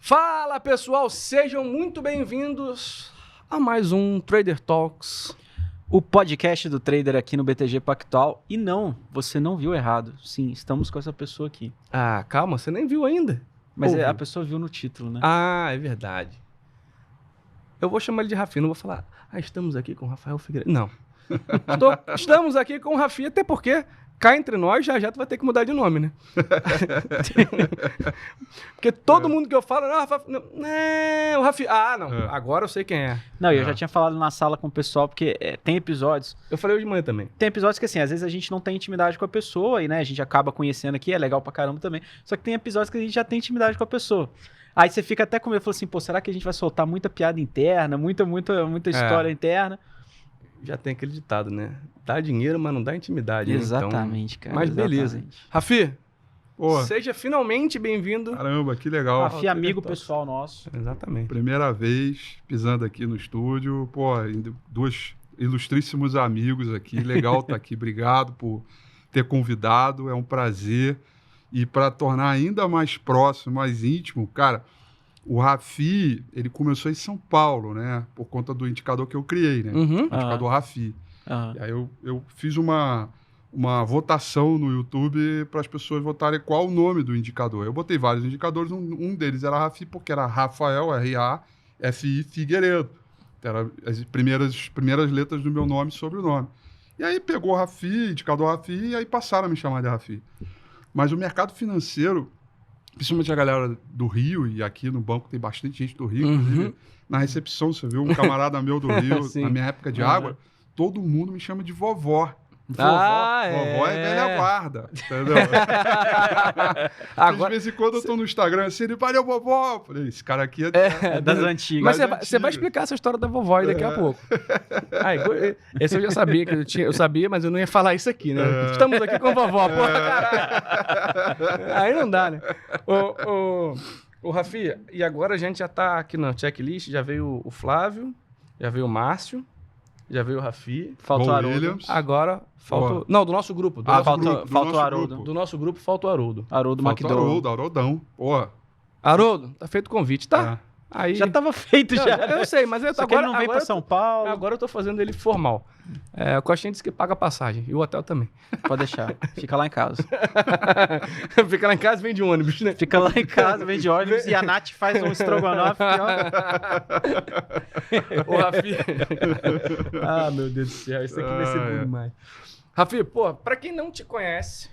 Fala pessoal, sejam muito bem-vindos a mais um Trader Talks. O podcast do trader aqui no BTG Pactual. E não, você não viu errado. Sim, estamos com essa pessoa aqui. Ah, calma, você nem viu ainda. Mas Ouviu. a pessoa viu no título, né? Ah, é verdade. Eu vou chamar ele de Rafinha, não vou falar, estamos aqui com o Rafael Figueiredo. Não. Estamos aqui com o Rafinha, até porque cá entre nós, já tu vai ter que mudar de nome, né? Porque todo mundo que eu falo, o Rafinha. Agora eu sei quem é. Não, eu já tinha falado na sala com o pessoal, porque tem episódios... Eu falei hoje de manhã também. Tem episódios que, assim, às vezes a gente não tem intimidade com a pessoa e, né, a gente acaba conhecendo aqui, é legal pra caramba também. Só que tem episódios que a gente já tem intimidade com a pessoa. Aí você fica até com medo, falou assim, pô, será que a gente vai soltar muita piada interna, muita história interna? Já tem aquele ditado, né? Dá dinheiro, mas não dá intimidade. Exatamente, então... cara. Mas exatamente. beleza. Rafi, seja finalmente bem-vindo. Caramba, que legal. Rafi, amigo pessoal nosso. Exatamente. Primeira vez pisando aqui no estúdio. Pô, dois ilustríssimos amigos aqui. Legal estar aqui. Obrigado por ter convidado. É um prazer. E para tornar ainda mais próximo, mais íntimo, cara, o Rafi, ele começou em São Paulo, né? Por conta do indicador que eu criei, né? Uhum. O indicador Rafi. E aí eu fiz uma votação no YouTube para as pessoas votarem qual o nome do indicador. Eu botei vários indicadores, um deles era Rafi, porque era Rafael, R-A-F-I, Figueiredo. Eram as primeiras letras do meu nome e sobrenome. E aí pegou Rafi, indicador Rafi, e aí passaram a me chamar de Rafi. Mas o mercado financeiro, principalmente a galera do Rio, e aqui no banco tem bastante gente do Rio, inclusive na recepção, você viu um camarada meu do Rio, na minha época de água, todo mundo me chama de vovó. Vovó é velha guarda, entendeu? Agora, de vez em quando eu tô no Instagram assim, ele valeu, vovó. Falei, esse cara aqui é das antigas. Mas você vai explicar essa história da vovó aí daqui a pouco. Esse eu já sabia, eu sabia, mas eu não ia falar isso aqui, né? Estamos aqui com a vovó, porra, caralho. Aí não dá, né? Ô, Rafi, e agora a gente já tá aqui na checklist, já veio o Flávio, já veio o Márcio, já veio o Rafi. Falta o Haroldo. Williams. Agora falta... Não, do nosso grupo. Falta o Haroldo. Do nosso grupo falta o Haroldo. Haroldo Falta o McDowell. Haroldão. Pô. Haroldo, tá feito o convite, tá? Aí... Já tava feito, Não, já. eu sei, mas Só que ele não veio pra São Paulo. Agora eu tô fazendo ele formal. O Coxinha disse que paga a passagem. E o hotel também. Pode deixar. Fica lá em casa. Fica lá em casa e vem de ônibus, né? Fica lá em casa, vem de ônibus e a Nath faz um estrogonofe. Ô, Rafi. Meu Deus do céu. Isso aqui vai ser bom demais. Rafi, pô, pra quem não te conhece,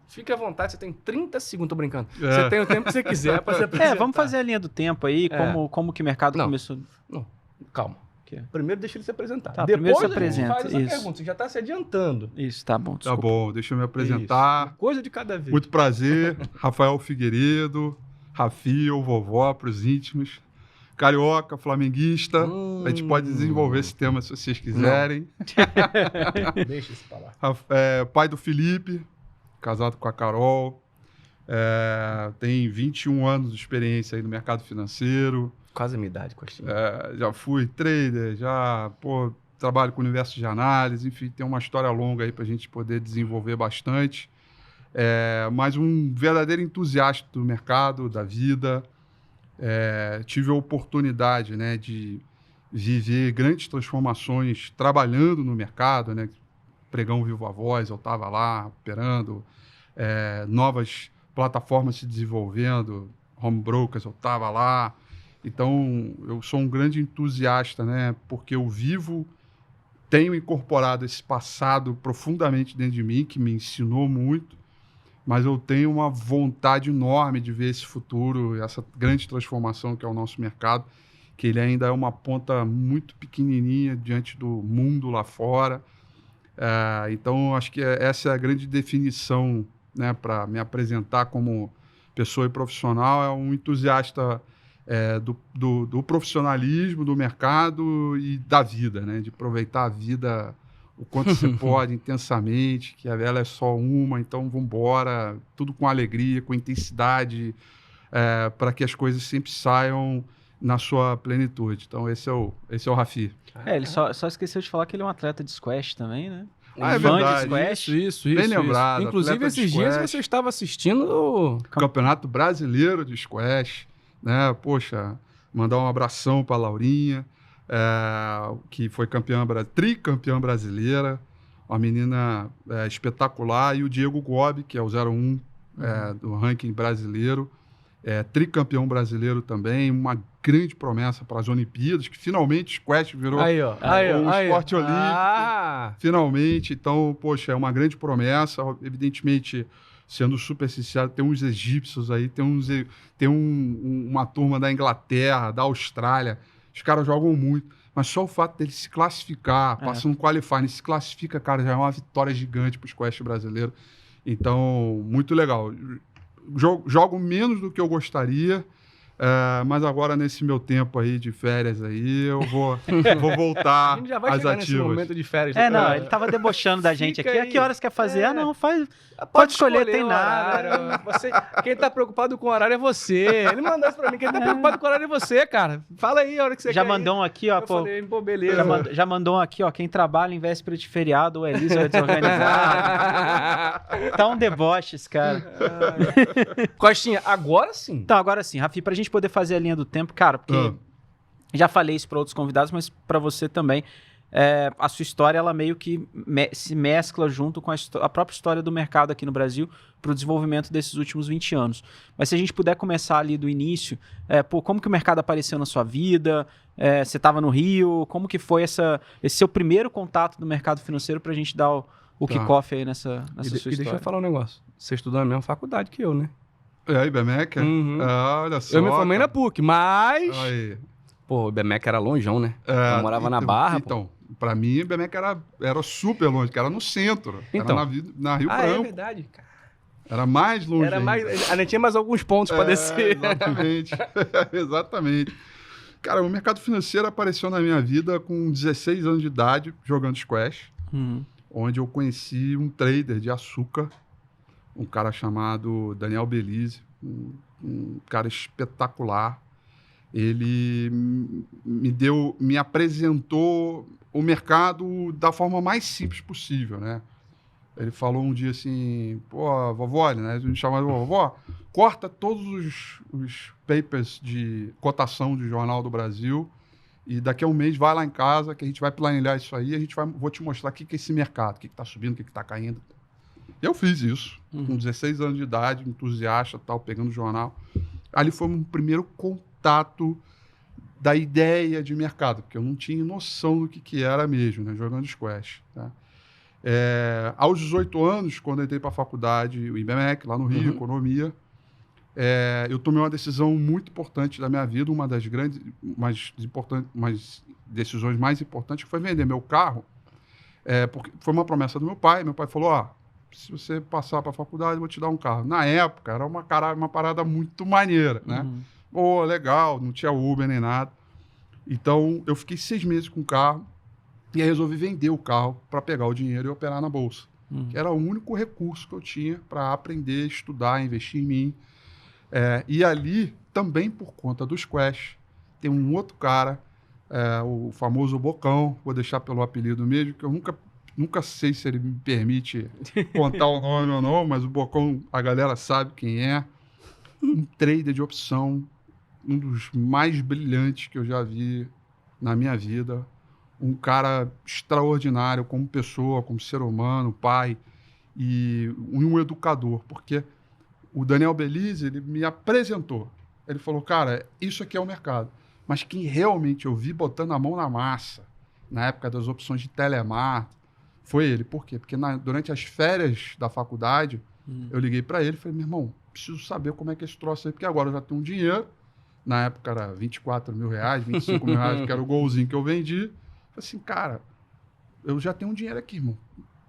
fique à vontade. Você tem 30 segundos, tô brincando. Você tem o tempo que você quiser pra se apresentar. Vamos fazer a linha do tempo aí, como que o mercado começou. Não, calma. Primeiro deixa ele se apresentar. Tá, depois primeiro se apresenta. faz essa pergunta. Você já tá se adiantando. Isso, tá bom. Desculpa. Tá bom, deixa eu me apresentar. Isso. Coisa de cada vez. Muito prazer, Rafael Figueiredo, Rafi ou vovó para os íntimos. Carioca, flamenguista. A gente pode desenvolver esse tema se vocês quiserem. Deixa isso pra lá. Pai do Felipe, casado com a Carol. Tem 21 anos de experiência aí no mercado financeiro. Quase a minha idade, Coxinha. Já fui trader, trabalho com o universo de análise, enfim, tem uma história longa aí para a gente poder desenvolver bastante. Mas um verdadeiro entusiasta do mercado, da vida. Tive a oportunidade, né, de viver grandes transformações trabalhando no mercado, né? Pregão Viva Voz, eu estava lá operando, novas plataformas se desenvolvendo, home brokers, eu estava lá. Então, eu sou um grande entusiasta, né? Porque eu tenho incorporado esse passado profundamente dentro de mim, que me ensinou muito, mas eu tenho uma vontade enorme de ver esse futuro, essa grande transformação que é o nosso mercado, que ele ainda é uma ponta muito pequenininha diante do mundo lá fora. Então, acho que essa é a grande definição, né, para me apresentar como pessoa e profissional, é um entusiasta do profissionalismo, do mercado e da vida, né? De aproveitar a vida o quanto você pode, intensamente, que ela é só uma, então vamos embora, tudo com alegria, com intensidade, para que as coisas sempre saiam na sua plenitude. Então esse é o Rafi. Ele só esqueceu de falar que ele é um atleta de squash também, né? É fã verdade. de squash. Isso. Bem lembrado. Inclusive, atleta de esses dias squash. você estava assistindo o Campeonato Brasileiro de Squash, né? Poxa, mandar um abração para a Laurinha, que foi tricampeã brasileira, uma menina espetacular, e o Diego Gobi, que é o 01 do ranking brasileiro, tricampeão brasileiro também, uma grande promessa para as Olimpíadas, que finalmente o squash virou esporte olímpico. Finalmente, então, poxa, é uma grande promessa, evidentemente, sendo super sincero, tem uns egípcios aí, tem uma turma da Inglaterra, da Austrália, os caras jogam muito, mas só o fato dele se classificar, passa no qualifying, se classifica, cara, já é uma vitória gigante para o squash brasileiro. Então, muito legal. Jogo menos do que eu gostaria, mas agora nesse meu tempo aí de férias aí, eu vou voltar a gente já vai às chegar ativas. nesse momento de férias. Não, ele tava debochando da gente aqui. A que horas quer fazer? Não, faz... Pode escolher, tem o nada. horário. Quem tá preocupado com o horário é você. Ele mandou isso pra mim. Quem tá preocupado com o horário é você, cara. Fala aí a hora que você já quer. Já mandou um aqui, ó. Eu falei, beleza. Já mandou um aqui, ó. Quem trabalha em véspera de feriado, o Elisa é desorganizado. Tá um deboche esse cara. Costinha, agora sim. Então, agora sim, Rafi, pra gente poder fazer a linha do tempo, cara, porque já falei isso pra outros convidados, mas pra você também. A sua história, ela meio que se mescla junto com a própria história do mercado aqui no Brasil para o desenvolvimento desses últimos 20 anos. Mas se a gente puder começar ali do início, como que o mercado apareceu na sua vida? Você estava no Rio? Como que foi esse seu primeiro contato do mercado financeiro para a gente dar o kickoff aí nessa sua história? E deixa eu falar um negócio. Você estudou na mesma faculdade que eu, né? IBMEC? Olha só. Eu me formei na PUC, mas... Aí. Pô, o IBMEC era longeão, né? Eu morava na Barra, Então, pra mim, o IBMEC era super longe, que era no centro. Então. Era na Rio Branco. É verdade, cara. Era mais longe. Ainda tinha mais alguns pontos pra descer. Exatamente. Exatamente. Cara, o mercado financeiro apareceu na minha vida com 16 anos de idade, jogando squash, onde eu conheci um trader de açúcar, um cara chamado Daniel Belize, um cara espetacular. Ele me apresentou o mercado da forma mais simples possível, né? Ele falou um dia assim, pô, vovó, né? A gente chamava de vovó, corta todos os papers de cotação de jornal do Brasil e daqui a um mês vai lá em casa que a gente vai planilhar isso aí, vou te mostrar o que é esse mercado, o que está subindo, o que está caindo. Eu fiz isso, com 16 anos de idade, entusiasta, tal, pegando jornal. Ali foi um primeiro contato da ideia de mercado, porque eu não tinha noção do que era mesmo, né, jogando squash. Tá? Aos 18 anos, quando eu entrei para a faculdade, o IBMEC, lá no Rio, Economia, eu tomei uma decisão muito importante da minha vida, uma das grandes, decisões mais importantes, que foi vender meu carro, porque foi uma promessa do meu pai. Meu pai falou, se você passar para a faculdade, eu vou te dar um carro. Na época, era uma parada muito maneira, né? Pô, legal, não tinha Uber nem nada. Então, eu fiquei 6 meses com o carro e aí resolvi vender o carro para pegar o dinheiro e operar na bolsa. Que era o único recurso que eu tinha para aprender, estudar, investir em mim. E ali, também por conta do squash, tem um outro cara, o famoso Bocão, vou deixar pelo apelido mesmo, que eu nunca sei se ele me permite contar o nome ou não, mas o Bocão, a galera sabe quem é. Um trader de opção, um dos mais brilhantes que eu já vi na minha vida. Um cara extraordinário como pessoa, como ser humano, pai, e um educador, porque o Daniel Belize, ele me apresentou. Ele falou, cara, isso aqui é o mercado. Mas quem realmente eu vi botando a mão na massa, na época das opções de telemar, foi ele. Por quê? Porque durante as férias da faculdade, eu liguei para ele e falei, meu irmão, preciso saber como é que é esse troço aí, porque agora eu já tenho um dinheiro. Na época era 24 mil reais, 25 mil reais, que era o golzinho que eu vendi. Falei assim, cara, eu já tenho um dinheiro aqui, irmão.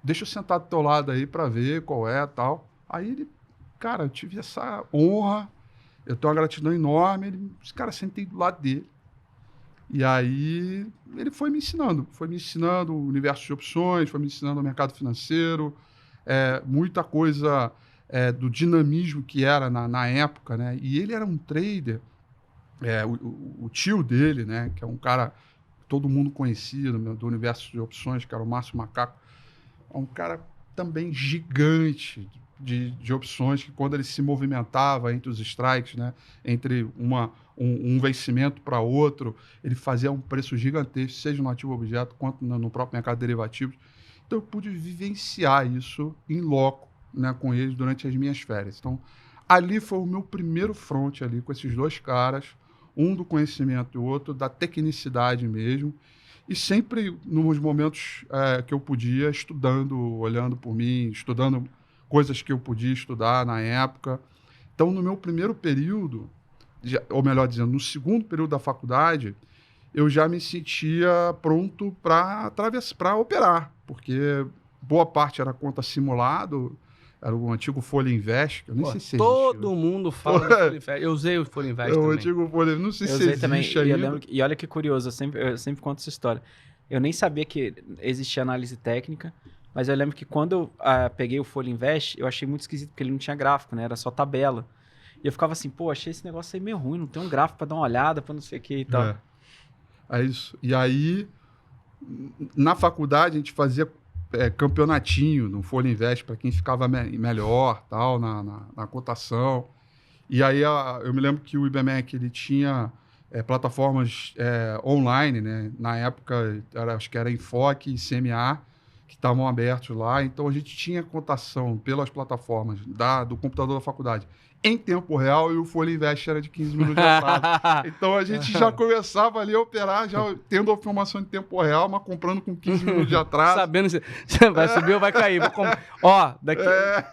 Deixa eu sentar do teu lado aí para ver qual é e tal. Aí ele, cara, eu tive essa honra, eu tenho uma gratidão enorme. Cara, sentei do lado dele. E aí ele foi me ensinando o universo de opções, foi me ensinando o mercado financeiro, muita coisa do dinamismo que era na época, né? E ele era um trader, o tio dele, né? Que é um cara que todo mundo conhecia do universo de opções, que era o Márcio Macaco, é um cara também gigante, de opções que, quando ele se movimentava entre os strikes, né, entre um vencimento para outro, ele fazia um preço gigantesco, seja no ativo objeto quanto no próprio mercado de derivativos. Então, eu pude vivenciar isso em loco, né, com eles durante as minhas férias. Então, ali foi o meu primeiro front ali com esses dois caras, um do conhecimento e o outro da tecnicidade mesmo, e sempre nos momentos que eu podia, estudando, olhando por mim, estudando coisas que eu podia estudar na época. Então, no meu primeiro período, ou melhor dizendo, no segundo período da faculdade, eu já me sentia pronto para operar, porque boa parte era conta simulado, era o antigo Folha Invest, eu nem sei se existe. Todo mundo fala do Folha Invest. Eu usei o Folha Invest também. O antigo Folha, não sei Eu se usei existe também, ainda. e olha que curioso, eu sempre conto essa história. Eu nem sabia que existia análise técnica, mas eu lembro que quando eu peguei o Folha Invest, eu achei muito esquisito, porque ele não tinha gráfico, né? Era só tabela. E eu ficava assim, pô, achei esse negócio aí meio ruim, não tem um gráfico para dar uma olhada, para não sei o que e tal. É isso. E aí, na faculdade, a gente fazia campeonatinho no Folha Invest para quem ficava melhor, tal, na cotação. E aí, eu me lembro que o IBMEC, ele tinha plataformas online, né? Na época, acho que era Enfoque e CMA, que estavam abertos lá. Então, a gente tinha cotação pelas plataformas do computador da faculdade em tempo real, e o Folha Invest era de 15 minutos de atraso. Então, a gente já começava ali a operar, já tendo a informação em tempo real, mas comprando com 15 minutos de atraso. Sabendo se você vai subir ou vai cair. Ó,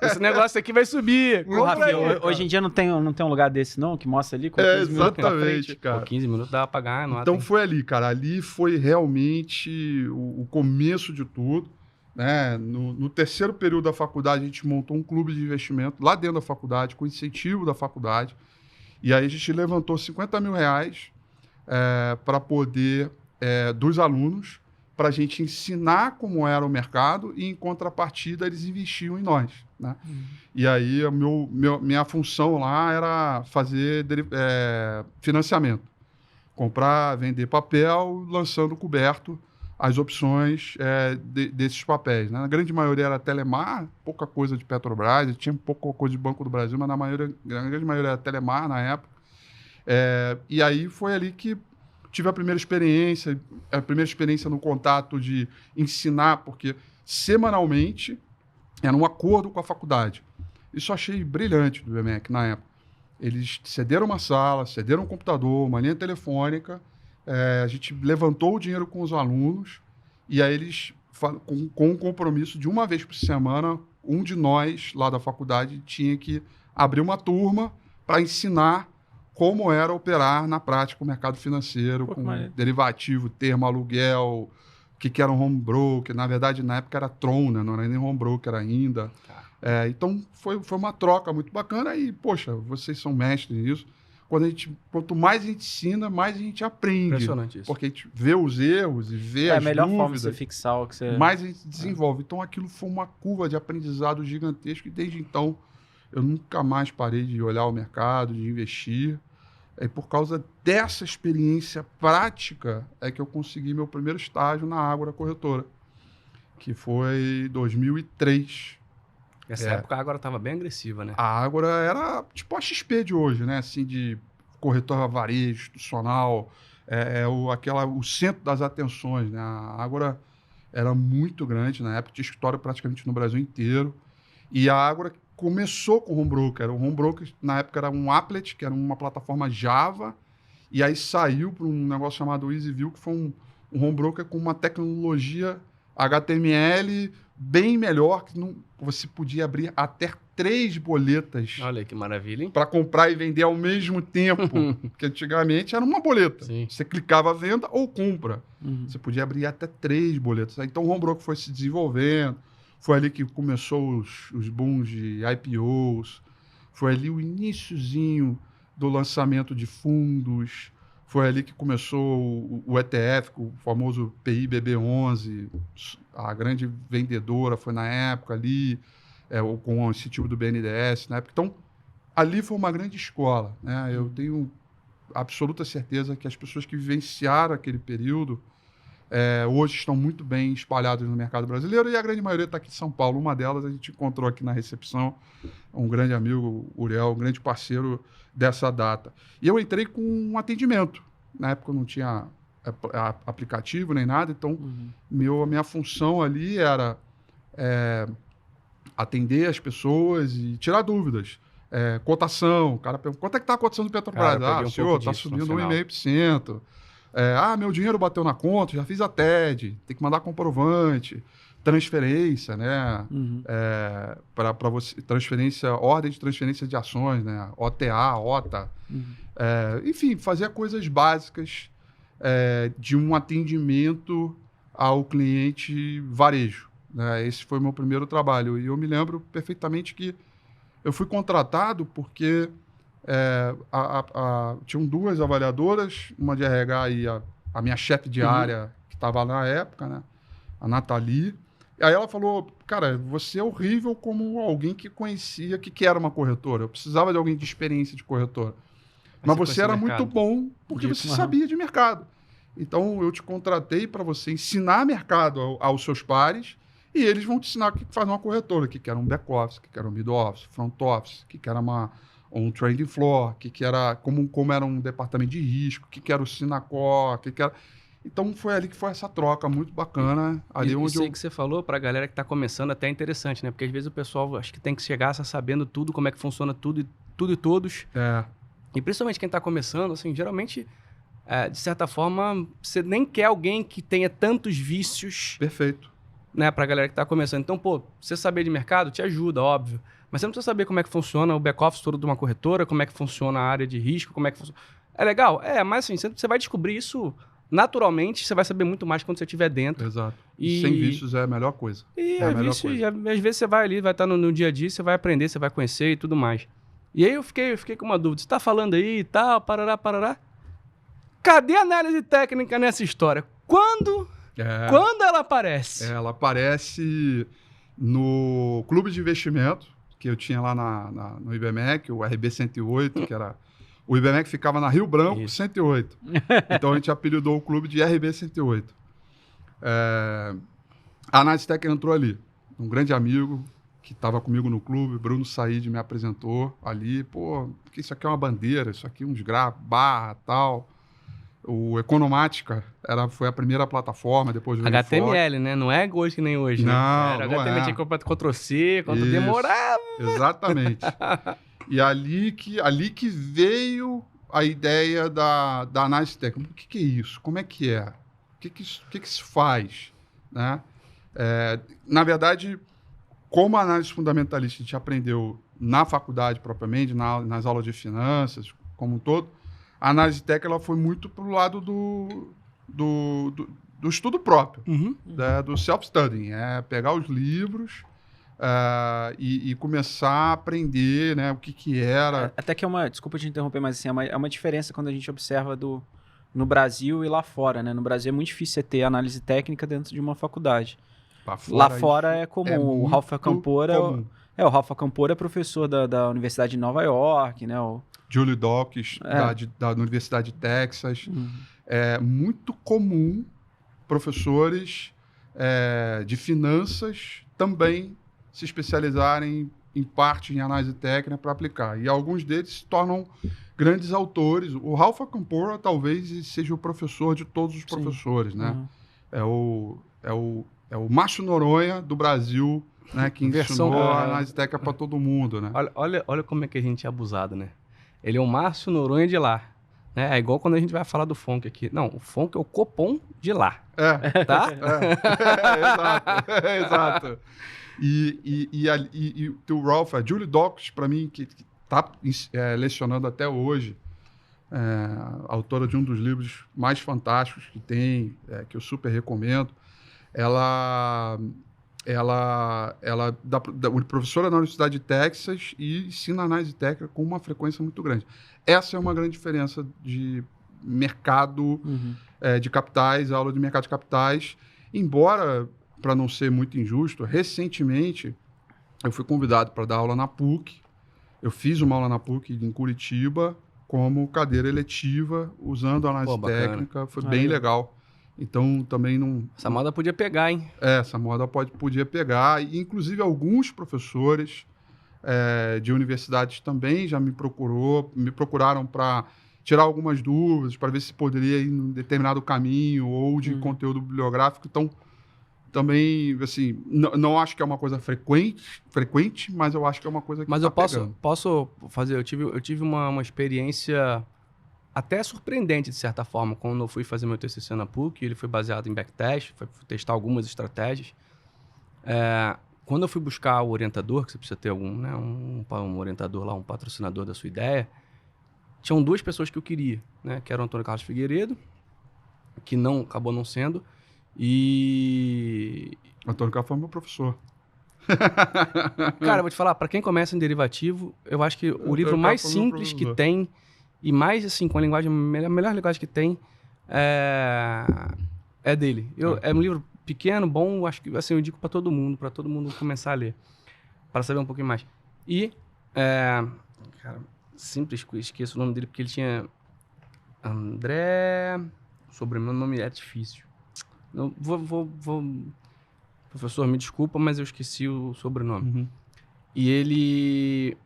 esse negócio aqui vai subir. Ô, Rafinha, hoje em dia não tem um lugar desse, não? Que mostra ali com 15 minutos pra frente. Cara. Pô, 15 minutos dá pra pagar, não. Então, foi ali, cara. Ali foi realmente o começo de tudo. Né? No terceiro período da faculdade, a gente montou um clube de investimento lá dentro da faculdade, com incentivo da faculdade. E aí a gente levantou R$50 mil para poder, dos alunos, para a gente ensinar como era o mercado, e, em contrapartida, eles investiam em nós. Né? E aí minha função lá era fazer financiamento. Comprar, vender papel, lançando coberto as opções desses papéis. Né? A grande maioria era Telemar, pouca coisa de Petrobras, tinha pouca coisa de Banco do Brasil, mas a grande maioria era Telemar na época. E aí foi ali que tive a primeira experiência no contato de ensinar, porque semanalmente era um acordo com a faculdade. Isso eu achei brilhante do IBMEC na época. Eles cederam uma sala, cederam um computador, uma linha telefônica. A gente levantou o dinheiro com os alunos, e aí eles, com um compromisso de uma vez por semana, um de nós lá da faculdade tinha que abrir uma turma para ensinar como era operar na prática o mercado financeiro, com derivativo, termo, aluguel, o que era um home broker. Na verdade, na época era Tron, né? Não era nem home broker ainda. Então, foi uma troca muito bacana, e, poxa, vocês são mestres nisso. Quanto mais a gente ensina, mais a gente aprende. Impressionante isso. Porque a gente vê os erros e vê as dúvidas. É a melhor forma de você fixar o que você... Mais a gente desenvolve. Então, aquilo foi uma curva de aprendizado gigantesco, e desde então eu nunca mais parei de olhar o mercado, de investir. Por causa dessa experiência prática que eu consegui meu primeiro estágio na Ágora Corretora, que foi 2003. Nessa época a Ágora estava bem agressiva, né? A Ágora era tipo a XP de hoje, né? Assim, de corretora varejo, institucional, o centro das atenções, né? A Ágora era muito grande na época, tinha escritório praticamente no Brasil inteiro. E a Ágora começou com o home broker. O home broker, na época, era um applet, que era uma plataforma Java, e aí saiu para um negócio chamado EasyView, que foi um home broker com uma tecnologia HTML bem melhor, que você podia abrir até 3 boletas. Olha aí que maravilha, hein? Para comprar e vender ao mesmo tempo. Porque antigamente era uma boleta. Sim. Você clicava venda ou compra. Você podia abrir até 3 boletas. Então o home broker foi se desenvolvendo. Foi ali que começou os booms de IPOs. Foi ali o iniciozinho do lançamento de fundos. Foi ali que começou o ETF, o famoso PIBB11. A grande vendedora foi na época ali, com o incentivo do BNDES na época. Então, ali foi uma grande escola. Né? Eu tenho absoluta certeza que as pessoas que vivenciaram aquele período hoje estão muito bem espalhados no mercado brasileiro e a grande maioria está aqui em São Paulo. Uma delas a gente encontrou aqui na recepção, um grande amigo, Uriel, um grande parceiro dessa data. E eu entrei com um atendimento. Na época eu não tinha aplicativo nem nada, então a minha função ali era atender as pessoas e tirar dúvidas. Cotação, o cara pergunta, quanto é que está a cotação do Petrobras? Senhor, está subindo 1,5%. Meu dinheiro bateu na conta, já fiz a TED, tem que mandar comprovante, transferência, né? Para você, ordem de transferência de ações, né? OTA, OTA. Enfim, fazer coisas básicas de um atendimento ao cliente varejo, né? Esse foi o meu primeiro trabalho. E eu me lembro perfeitamente que eu fui contratado porque tinham duas avaliadoras, uma de RH e a minha chefe de área, que estava na época, né? A Nathalie. E aí ela falou, cara, você é horrível como alguém que conhecia que era uma corretora. Eu precisava de alguém de experiência de corretora. Mas você era muito bom porque você sabia de mercado. Então, eu te contratei para você ensinar mercado aos seus pares e eles vão te ensinar o que faz uma corretora, o que era um back-office, o que era um mid-office, front-office, o que era um trading floor, que era como era um departamento de risco, o que era o Sinacor, que era... Então, foi ali que foi essa troca muito bacana. Ali onde isso aí que você falou, para a galera que está começando, até é interessante, né? Porque às vezes o pessoal acho que tem que chegar sabendo tudo, como é que funciona tudo e todos. E principalmente quem está começando, assim, geralmente, de certa forma, você nem quer alguém que tenha tantos vícios. Perfeito. Né, para a galera que está começando. Então, você saber de mercado te ajuda, óbvio. Mas você não precisa saber como é que funciona o back-office todo de uma corretora, como é que funciona a área de risco, como é que funciona... É legal? Mas assim, você vai descobrir isso naturalmente, você vai saber muito mais quando você estiver dentro. Exato. Sem vícios é a melhor coisa. Às vezes você vai ali, vai estar no dia a dia, você vai aprender, você vai conhecer e tudo mais. E aí eu fiquei com uma dúvida. Você está falando aí e tal, parará. Cadê a análise técnica nessa história? Quando ela aparece? Ela aparece no clube de investimento que eu tinha lá no IBMEC, o RB108, que era... O IBMEC ficava na Rio Branco, 108. Então, a gente apelidou o clube de RB108. A análise técnica entrou ali. Um grande amigo que estava comigo no clube, Bruno Said, me apresentou ali. Porque isso aqui é uma bandeira, isso aqui é uns gráficos, barra, tal... O Economática foi a primeira plataforma, depois do HTML, né? Não é hoje que nem hoje, não, né? Era HTML, tinha que Ctrl+C, quando demorava. Exatamente. E ali que veio a ideia da análise técnica. O que é isso? Como é que é? O que se faz? Né? Na verdade, como a análise fundamentalista a gente aprendeu na faculdade propriamente, nas aulas de finanças, como um todo, a análise técnica ela foi muito para o lado do estudo próprio, do self-studying. Pegar os livros e começar a aprender, né, o que era. Até que desculpa te interromper, mas assim, é uma diferença quando a gente observa no Brasil e lá fora. Né? No Brasil é muito difícil você ter análise técnica dentro de uma faculdade. Lá fora é comum. O Ralph Acampora o Ralph Acampora é professor da Universidade de Nova York, né? Julie Dawkins, da Universidade de Texas. É muito comum professores de finanças também se especializarem em parte em análise técnica para aplicar. E alguns deles se tornam grandes autores. O Ralph Acampora talvez seja o professor de todos os professores, né? É o Márcio Noronha do Brasil, né? Que ensinou a análise técnica para todo mundo, né? Olha como é que a gente é abusado, né? Ele é o Márcio Noronha de lá. Né? É igual quando a gente vai falar do FONC aqui. Não, o FONC é o Copom de lá. Tá? Exato. E o Ralph, a Julie Dawkins, para mim, que está lecionando até hoje, autora de um dos livros mais fantásticos que tem, que eu super recomendo, ela professora na Universidade de Texas e ensina análise técnica com uma frequência muito grande. Essa é uma grande diferença de mercado de capitais, aula de mercado de capitais. Embora, para não ser muito injusto, recentemente eu fui convidado para dar aula na PUC. Eu fiz uma aula na PUC em Curitiba como cadeira eletiva, usando análise técnica. Foi bem legal. Então, também não... Essa moda podia pegar, hein? Essa moda podia pegar. E, inclusive, alguns professores de universidades também já me procuraram para tirar algumas dúvidas, para ver se poderia ir em um determinado caminho ou de conteúdo bibliográfico. Então, também, assim, não acho que é uma coisa frequente, mas eu acho que é uma coisa que Mas tá eu pegando. posso fazer... Eu tive uma experiência até surpreendente, de certa forma, quando eu fui fazer meu TCC na PUC. Ele foi baseado em backtest, fui testar algumas estratégias. Quando eu fui buscar o orientador, que você precisa ter algum, né, um orientador lá, um patrocinador da sua ideia, tinham duas pessoas que eu queria, né, que era o Antônio Carlos Figueiredo, que acabou não sendo, e... Antônio Carlos foi meu professor. Cara, eu vou te falar, para quem começa em derivativo, eu acho que o livro mais simples que tem, e mais, assim, com a linguagem, a melhor linguagem que tem, é dele. É um livro pequeno, bom, acho que, assim, eu indico para todo mundo começar a ler, para saber um pouquinho mais. E, cara, simples, esqueço o nome dele, porque ele tinha André... O sobrenome é difícil. Não, professor, me desculpa, mas eu esqueci o sobrenome. E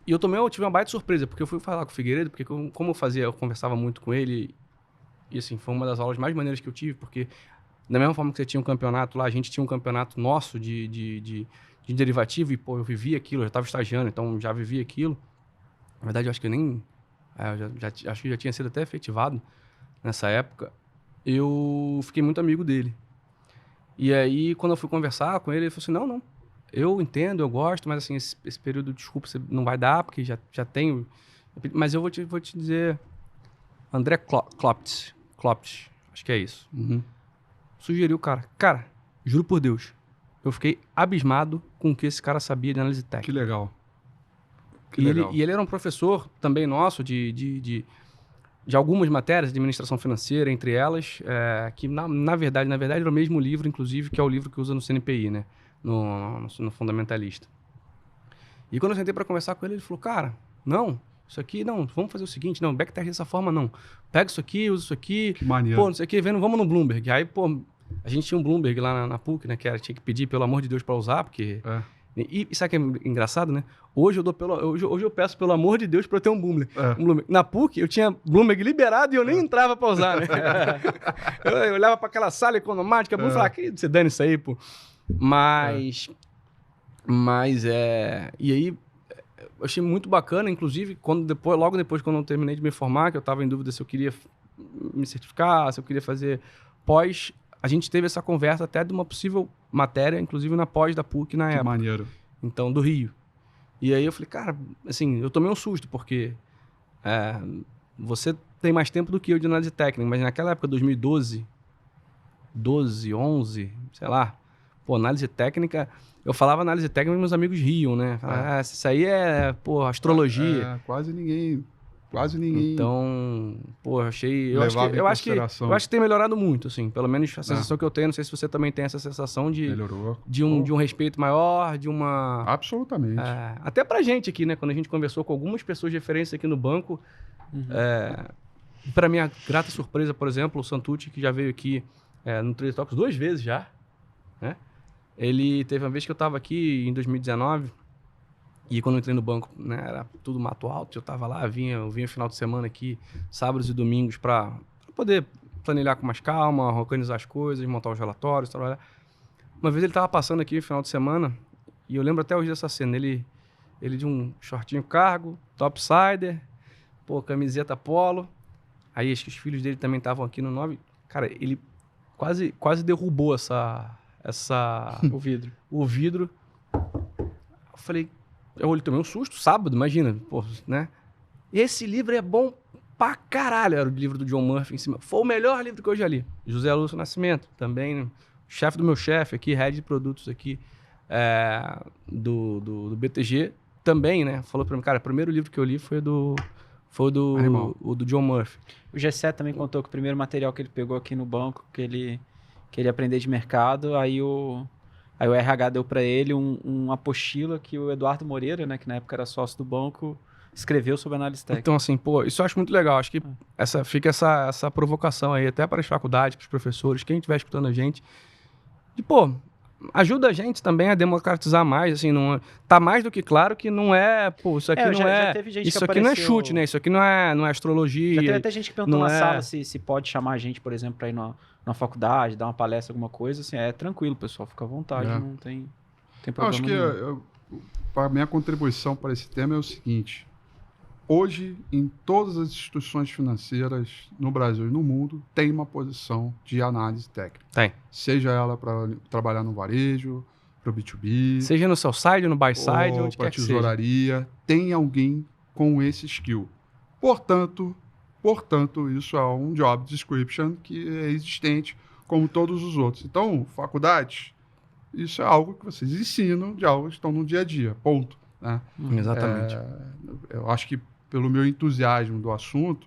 eu tive uma baita surpresa, porque eu fui falar com o Figueiredo, porque como eu conversava muito com ele, e assim, foi uma das aulas mais maneiras que eu tive, porque da mesma forma que você tinha um campeonato lá, a gente tinha um campeonato nosso de derivativo, e pô, eu vivia aquilo, eu já estava estagiando, então já vivia aquilo. Na verdade, eu acho que eu nem... acho que já tinha sido até efetivado nessa época. Eu fiquei muito amigo dele. E aí, quando eu fui conversar com ele, ele falou assim, não, eu entendo, eu gosto, mas assim, esse período, desculpa, você não vai dar, porque já tenho... Mas eu vou te dizer... André Kloptz, acho que é isso. Sugeriu o cara. Cara, juro por Deus, eu fiquei abismado com o que esse cara sabia de análise técnica. Que legal. E ele era um professor também nosso de algumas matérias de administração financeira, entre elas, que na verdade era o mesmo livro, inclusive, que é o livro que usa no CNPI, né? No Fundamentalista. E quando eu sentei para conversar com ele, ele falou, cara, não, isso aqui não, vamos fazer o seguinte, não, backtest dessa forma não. Pega isso aqui, usa isso aqui. Que maneiro. Pô, não sei o que, vamos no Bloomberg. Aí, pô, a gente tinha um Bloomberg lá na PUC, né? Tinha que pedir, pelo amor de Deus, para usar, porque... E sabe o que é engraçado, né? Hoje eu peço, pelo amor de Deus, para eu ter um Bloomberg. Na PUC, eu tinha Bloomberg liberado e eu nem entrava para usar, né? eu olhava para aquela sala economática, eu falava, que você dane isso aí, pô. Mas e aí, eu achei muito bacana, inclusive, logo depois, quando eu terminei de me formar, que eu estava em dúvida se eu queria me certificar, se eu queria fazer pós, a gente teve essa conversa até de uma possível matéria, inclusive na pós da PUC na época. Que maneiro. Então, do Rio. E aí eu falei, cara, assim, eu tomei um susto, porque você tem mais tempo do que eu de análise técnica, mas naquela época, 2012, 11, sei lá, pô, análise técnica... Eu falava análise técnica, meus amigos riam, né? Falava, isso aí pô, astrologia. Quase ninguém. Então, pô, eu acho que tem melhorado muito, assim. Pelo menos a sensação que eu tenho, não sei se você também tem essa sensação melhorou. De um respeito maior, de uma... Absolutamente. Até pra gente aqui, né? Quando a gente conversou com algumas pessoas de referência aqui no banco, pra minha grata surpresa, por exemplo, o Santucci, que já veio aqui no Trade Talks 2 vezes já, né? Ele teve uma vez que eu estava aqui em 2019 e quando eu entrei no banco, né, era tudo mato alto, eu estava lá, eu vinha final de semana aqui, sábados e domingos para poder planilhar com mais calma, organizar as coisas, montar os relatórios, trabalhar. Uma vez ele estava passando aqui no final de semana e eu lembro até hoje dessa cena, ele de um shortinho cargo, topsider, pô, camiseta polo, aí acho que os filhos dele também estavam aqui no 9, cara, ele quase derrubou o vidro. Eu falei, eu tomei um susto, sábado, imagina, pô, né? Esse livro é bom pra caralho, era o livro do John Murphy em cima. Foi o melhor livro que eu já li. José Lúcio Nascimento, também, chefe do meu chefe aqui, head de produtos aqui, do BTG, também, né? Falou pra mim, cara, o primeiro livro que eu li foi o do John Murphy. O Gessé também contou que o primeiro material que ele pegou aqui no banco, que ele queria aprender de mercado, aí o RH deu para ele uma apostila que o Eduardo Moreira, né, que na época era sócio do banco, escreveu sobre análise técnica. Então, assim, pô, isso eu acho muito legal. Acho que fica essa provocação aí, até para as faculdades, para os professores, quem estiver escutando a gente. E, pô, ajuda a gente também a democratizar mais, assim, não, tá mais do que claro que não é, pô, isso aqui não é, teve gente isso que aqui não é apareceu- chute, né? Isso aqui não é astrologia. Já teve até gente que perguntou não na é- sala se pode chamar a gente, por exemplo, para ir na faculdade, dar uma palestra, alguma coisa, assim, é tranquilo, pessoal, fica à vontade, não tem Eu problema acho que nenhum. a minha contribuição para esse tema é o seguinte: hoje, em todas as instituições financeiras no Brasil e no mundo, tem uma posição de análise técnica. Tem. Seja ela para trabalhar no varejo, para o B2B, Seja no sell side, no buy side, ou onde para quer que seja. tesouraria, tem alguém com esse skill. Portanto, isso é um job description que é existente como todos os outros. Então, faculdades, isso é algo que vocês ensinam de algo que estão no dia a dia, ponto. Né? Exatamente. Eu acho que pelo meu entusiasmo do assunto,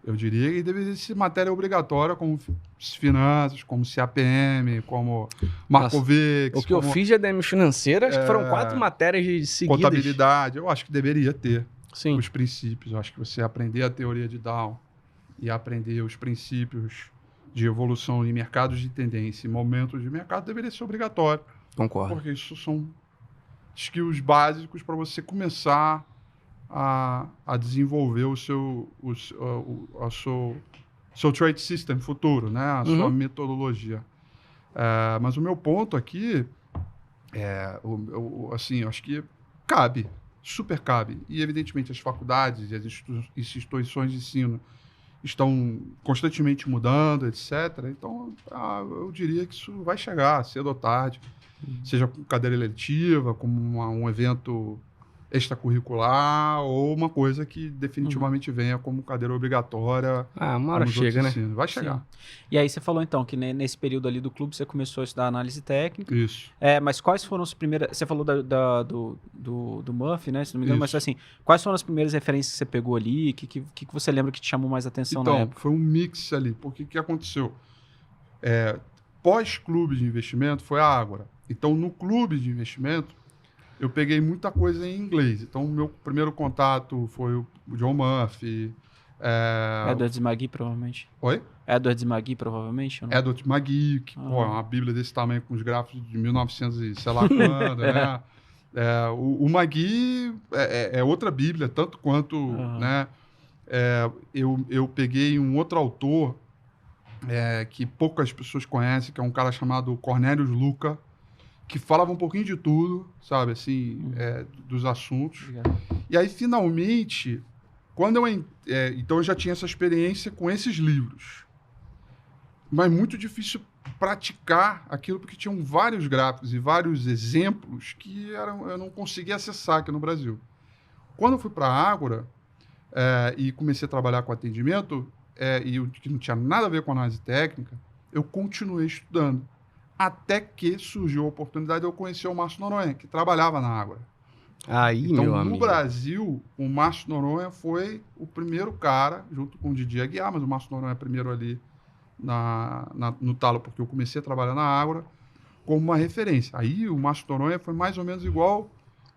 eu diria que deveria ser matéria obrigatória, como finanças, como CAPM, como Markovics. O que eu fiz de ADM financeira, acho que foram 4 matérias de seguidas. Contabilidade, eu acho que deveria ter. Sim. Os princípios. Eu acho que você aprender a teoria de Dow e aprender os princípios de evolução em mercados de tendência e momentos de mercado deveria ser obrigatório. Concordo. Porque isso são skills básicos para você começar a desenvolver o seu trade system futuro, né? A sua metodologia. Mas o meu ponto aqui assim, eu acho que cabe, super cabe. E, evidentemente, as faculdades e as instituições de ensino estão constantemente mudando, etc. Então, eu diria que isso vai chegar, cedo ou tarde, seja com cadeira eletiva, como um evento extracurricular ou uma coisa que definitivamente venha como cadeira obrigatória. Uma hora chega, né? Vai chegar. Sim. E aí você falou, então, que nesse período ali do clube você começou a estudar análise técnica. Isso. Mas quais foram as primeiras... Você falou do Murphy, né? Se não me engano, Isso. mas assim, quais foram as primeiras referências que você pegou ali? O que você lembra que te chamou mais atenção na Então, época? foi um mix ali. Porque o que aconteceu? Pós-clube de investimento foi a Ágora. Então, no clube de investimento, eu peguei muita coisa em inglês. Então, o meu primeiro contato foi o John Murphy. Edward Magui, provavelmente. Oi? Edward Magui, provavelmente? Ou não? Edward Magui, que pô, é uma bíblia desse tamanho, com os gráficos de 1900 e sei lá quando, né? O Magui é outra bíblia, tanto quanto, né? Eu peguei um outro autor que poucas pessoas conhecem, que é um cara chamado Cornelius Luca, que falava um pouquinho de tudo, sabe, assim, dos assuntos. Obrigado. E aí, finalmente, quando então eu já tinha essa experiência com esses livros. Mas muito difícil praticar aquilo, porque tinham vários gráficos e vários exemplos que eu não conseguia acessar aqui no Brasil. Quando eu fui para a Ágora e comecei a trabalhar com atendimento, que não tinha nada a ver com análise técnica, eu continuei estudando. Até que surgiu a oportunidade de eu conhecer o Márcio Noronha, que trabalhava na Ágora. Aí, Então, meu no amigo. Brasil, o Márcio Noronha foi o primeiro cara, junto com o Didi Aguiar, mas o Márcio Noronha é primeiro ali no talo, porque eu comecei a trabalhar na Ágora, como uma referência. Aí o Márcio Noronha foi mais ou menos igual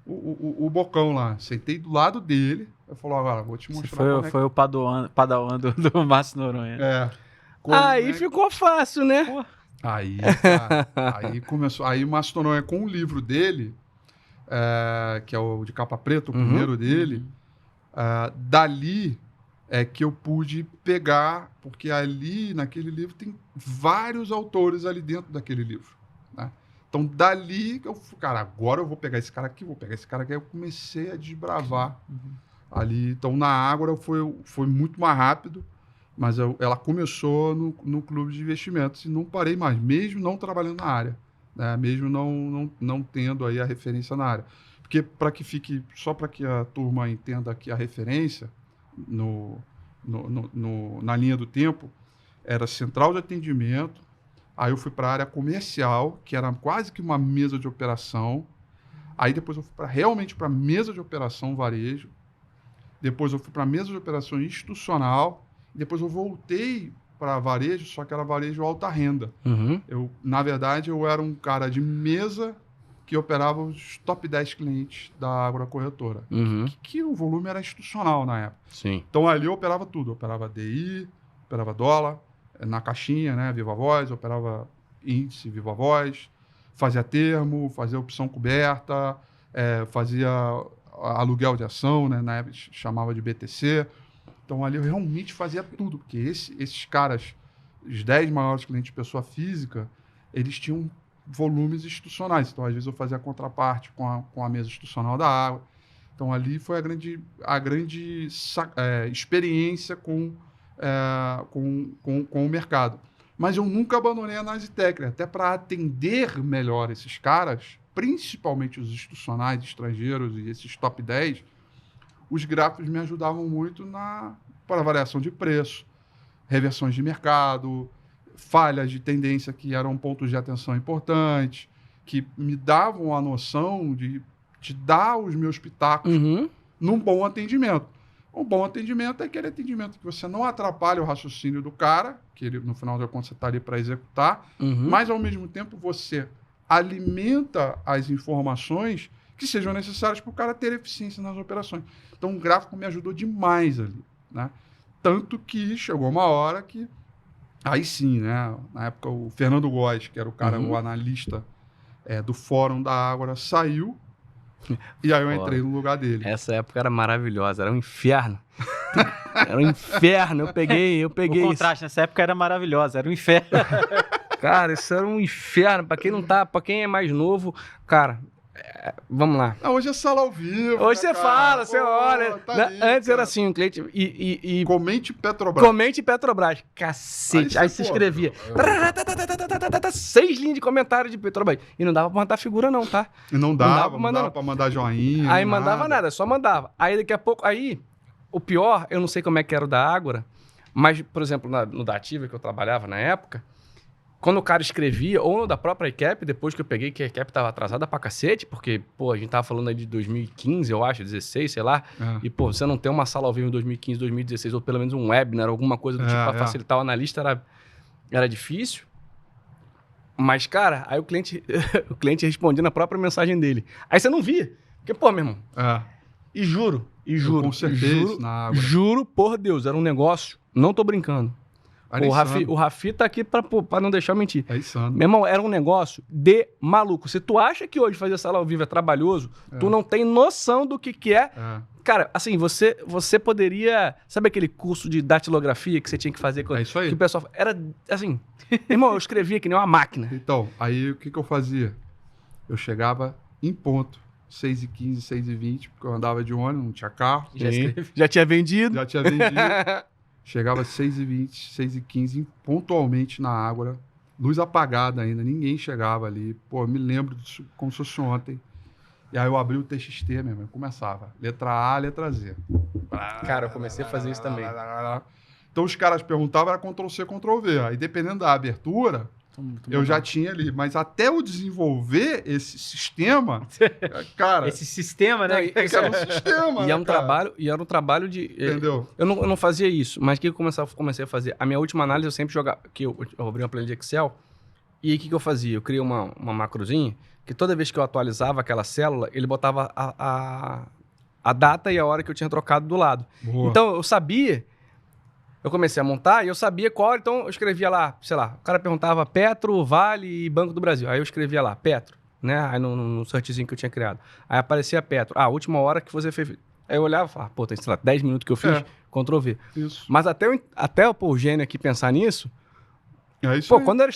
o Bocão lá. Sentei do lado dele, eu falei, agora vou te mostrar Foi o padawan do Márcio Noronha. Aí ficou fácil, né? Pô. Aí, cara, aí começou. Aí o Márcio Noronha, com o livro dele, que é o de capa preta, o primeiro dele, dali é que eu pude pegar, porque ali, naquele livro, tem vários autores ali dentro daquele livro. Né? Então, dali, eu falei, cara, agora eu vou pegar esse cara aqui, Aí eu comecei a desbravar ali. Então, na Ágora foi muito mais rápido. Mas ela começou no clube de investimentos e não parei mais, mesmo não trabalhando na área, né? Mesmo não tendo aí a referência na área. Porque só para que a turma entenda aqui a referência, na linha do tempo, era central de atendimento, aí eu fui para a área comercial, que era quase que uma mesa de operação, aí depois eu fui realmente para a mesa de operação varejo, depois eu fui para a mesa de operação institucional, depois eu voltei para varejo, só que era varejo alta renda. Uhum. Na verdade, eu era um cara de mesa que operava os top 10 clientes da agrocorretora. Uhum. Que o volume era institucional na época. Sim. Então, ali eu operava tudo. Eu operava DI, operava dólar, na caixinha, né? Viva Voz, operava índice Viva Voz, fazia termo, fazia opção coberta, fazia aluguel de ação, né? Na época chamava de BTC. Então, ali eu realmente fazia tudo, porque esses caras, os 10 maiores clientes de pessoa física, eles tinham volumes institucionais. Então, às vezes, eu fazia a contraparte com a mesa institucional da água. Então, ali foi a grande experiência com o mercado. Mas eu nunca abandonei a análise técnica, até para atender melhor esses caras, principalmente os institucionais estrangeiros e esses top 10, os gráficos me ajudavam muito para variação de preço, reversões de mercado, falhas de tendência que eram pontos de atenção importantes, que me davam a noção de dar os meus pitacos num bom atendimento. Um bom atendimento é aquele atendimento que você não atrapalha o raciocínio do cara, que ele, no final da conta você está ali para executar, mas, ao mesmo tempo, você alimenta as informações que sejam necessárias para o cara ter eficiência nas operações. Então, o gráfico me ajudou demais ali, né? Tanto que chegou uma hora que, aí sim, né? Na época, o Fernando Góes, que era o cara, o analista do Fórum da Ágora, saiu, e aí eu entrei no lugar dele. Essa época era maravilhosa, era um inferno. Era um inferno, eu peguei O contraste nessa época era maravilhosa, era um inferno. Cara, isso era um inferno. Pra quem não tá, pra quem é mais novo, cara, vamos lá. Não, hoje é sala ao vivo. Hoje né, você fala, você olha. Tá ali, antes cara. era assim, um cliente. Comente Petrobras. Comente Petrobras. Cacete. Aí você escrevia. 6 linhas de comentário de Petrobras. E não dava pra mandar figura, não, tá? E não dava pra mandar joinha. Aí mandava nada, só mandava. Aí daqui a pouco. Aí, o pior, eu não sei como é que era o da Ágora, mas, por exemplo, no da Ativa que eu trabalhava na época, quando o cara escrevia, ou no da própria ICAP, depois que eu peguei que a ICAP tava atrasada pra cacete, porque, pô, a gente tava falando aí de 2015, eu acho, 16, sei lá, e, pô, você não tem uma sala ao vivo em 2015, 2016, ou pelo menos um webinar, alguma coisa do tipo pra facilitar o analista, era difícil. Mas, cara, aí o cliente respondia na própria mensagem dele. Aí você não via, porque, pô, meu irmão, e juro, eu consertei isso na Ágora. Juro por Deus, era um negócio, não tô brincando. O Rafi tá aqui pra não deixar eu mentir. É insano. Meu irmão, era um negócio de maluco. Se tu acha que hoje fazer sala ao vivo é trabalhoso, tu não tem noção do que é. Cara, assim, você poderia... Sabe aquele curso de datilografia que você tinha que fazer? É isso aí. Que o pessoal... Era assim... Irmão, eu escrevia que nem uma máquina. Então, aí o que eu fazia? Eu chegava em ponto. 6h15, 6h20, porque eu andava de ônibus, não tinha carro. Já tinha vendido. Chegava às 6h20, 6h15, pontualmente na Ágora. Luz apagada ainda, ninguém chegava ali. Pô, eu me lembro disso como se fosse ontem. E aí eu abri o TXT mesmo, eu começava. Letra A, letra Z. Cara, eu comecei a fazer isso também. Então os caras perguntavam, era Ctrl-C, Ctrl-V. Aí dependendo da abertura, eu já tinha ali. Mas até eu desenvolver esse sistema, cara... Esse sistema, né? Esse era um sistema, e, né, era um trabalho de... Entendeu? Eu não fazia isso, mas o que eu comecei a fazer? A minha última análise eu sempre jogava... Que eu abri uma planilha de Excel, e aí o que eu fazia? Eu criei uma macrozinha, que toda vez que eu atualizava aquela célula, ele botava a data e a hora que eu tinha trocado do lado. Boa. Então, eu sabia... Eu comecei a montar e eu sabia qual, então eu escrevia lá, sei lá, o cara perguntava Petro, Vale e Banco do Brasil. Aí eu escrevia lá, Petro, né? Aí no searchzinho que eu tinha criado. Aí aparecia Petro. A última hora que você fez. Aí eu olhava e falava, pô, tem, sei lá, 10 minutos que eu fiz, Ctrl V. Isso. Mas até o gênio aqui pensar nisso, é isso pô, aí. quando eu era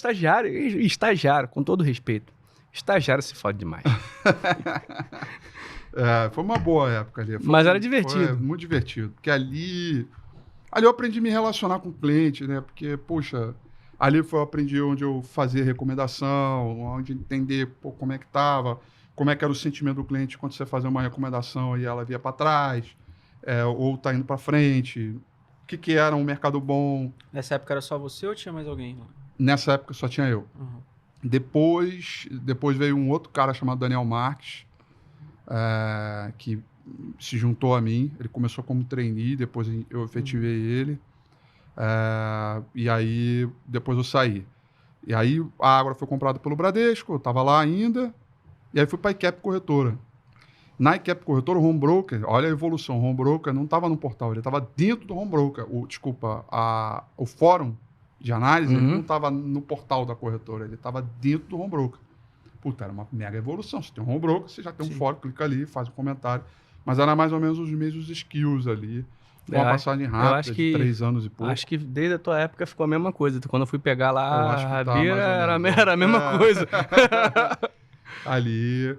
estagiário, com todo respeito, estagiário se fode demais. Foi uma boa época ali. Mas era divertido. Foi muito divertido. Porque ali eu aprendi a me relacionar com o cliente, né? Porque, poxa, ali eu aprendi onde eu fazia recomendação, onde entender como é que estava, como é que era o sentimento do cliente quando você fazia uma recomendação e ela via para trás, ou tá indo para frente, o que era um mercado bom. Nessa época era só você ou tinha mais alguém? Nessa época só tinha eu. Uhum. Depois veio um outro cara chamado Daniel Marques, que se juntou a mim. Ele começou como trainee, depois eu efetivei ele. E aí, depois eu saí. E aí, a Ágora foi comprada pelo Bradesco, eu estava lá ainda. E aí fui para a ICAP Corretora. Na ICAP Corretora, o Home Broker, olha a evolução, o Home Broker não estava no portal, ele estava dentro do Home Broker. O fórum de análise ele não estava no portal da corretora, ele estava dentro do Home Broker. Puta, era uma mega evolução. Você tem um Home Broker, você já tem um fórum, clica ali, faz um comentário. Mas era mais ou menos os mesmos skills ali. Uma passagem rápida de 3 anos e pouco. Acho que desde a tua época ficou a mesma coisa. Quando eu fui pegar lá a Bira, era a mesma É. coisa. Ali.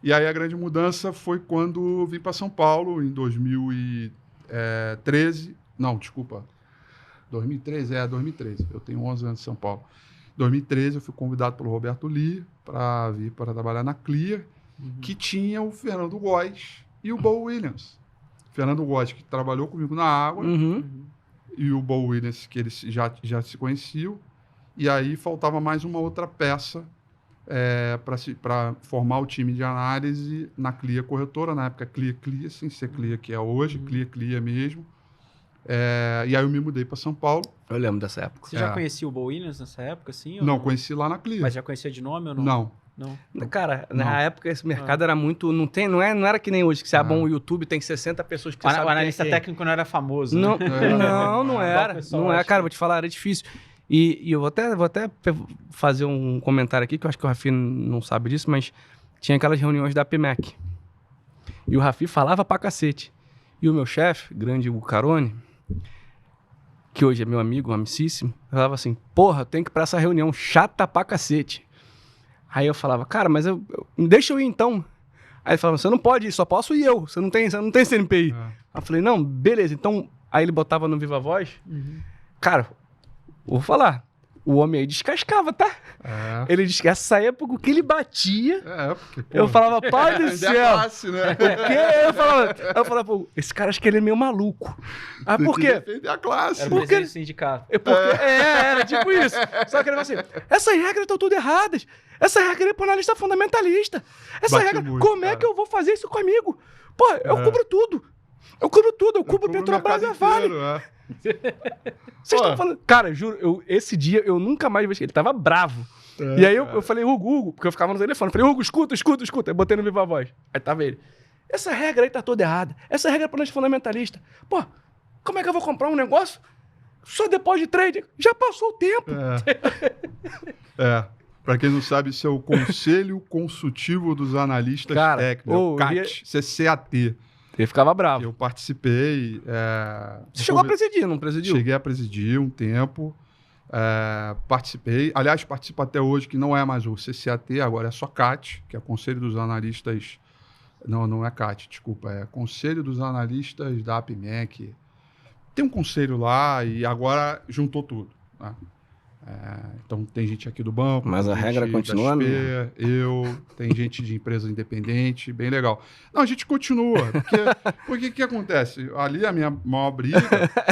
E aí a grande mudança foi quando vim para São Paulo, em 2013. Não, desculpa. 2013. Eu tenho 11 anos em São Paulo. Em 2013 eu fui convidado pelo Roberto Lee para vir para trabalhar na Clear, que tinha o Fernando Góes e o Bo Williams. Fernando Góes, que trabalhou comigo na água, e o Bo Williams, que eles já se conheciam. E aí faltava mais uma outra peça para formar o time de análise na Clear Corretora, na época Clear, sem ser Clear que é hoje, Clear mesmo. E aí eu me mudei para São Paulo. Eu lembro dessa época. Você já conhecia o Bo Williams nessa época, assim? Não, conheci lá na Clear. Mas já conhecia de nome ou não? Não. Cara, na época esse mercado era muito... Não era que nem hoje, que você abre um YouTube, tem 60 pessoas que você sabe O analista quem é. técnico não era famoso, Não, né? não era. Não é, cara, vou te falar, era difícil. E eu vou até fazer um comentário aqui, que eu acho que o Rafi não sabe disso, mas tinha aquelas reuniões da APMEC. E o Rafi falava pra cacete. E o meu chefe, grande Hugo Carone, que hoje é meu amigo, amicíssimo, falava assim, porra, eu tenho que ir pra essa reunião, chata pra cacete. Aí eu falava, cara, mas deixa eu ir então. Aí ele falava, você não pode ir, só posso ir eu, você não tem CNPI. Aí eu falei, não, beleza, então... Aí ele botava no Viva Voz, cara, vou falar, o homem aí descascava, tá? Ele disse que essa época o que ele batia, porque, pô, eu falava, pai do céu. Classe, né? Eu falava, pô, esse cara acho que ele é meio maluco. Ah, por quê? Defender a classe. Era o Porque- desenho do sindicato. Era tipo isso. Só que ele falava assim, essas regras estão tudo erradas. Essa regra é pro analista fundamentalista. Essa Bate regra, muito, como é cara. que eu vou fazer isso comigo? Pô, eu cubro tudo. Eu cubro Petrobras e a Vale. Vocês estão falando... Cara, juro, esse dia eu nunca mais vi ele. Tava bravo. E aí eu falei, Hugo, porque eu ficava no telefone. Eu falei, Hugo, escuta. Aí botei no Viva Voz. Aí tava ele. Essa regra aí tá toda errada. Essa regra é pro analista fundamentalista. Pô, como é que eu vou comprar um negócio só depois de trade? Já passou o tempo. Para quem não sabe, isso é o Conselho Consultivo dos Analistas Cara, Técnicos, o CAT, CCAT. Ele ficava bravo. Eu participei. Você chegou a presidir, não presidiu? Cheguei a presidir um tempo. Participei. Aliás, participo até hoje, que não é mais o CCAT, agora é só CAT, que é Conselho dos Analistas. Não é CAT, desculpa. É Conselho dos Analistas da APMEC. Tem um conselho lá e agora juntou tudo. Né? Então tem gente aqui do banco. Mas tem a regra gente continua, da XP, tem gente de empresa independente, bem legal. Não, a gente continua, porque o que acontece? Ali a minha maior briga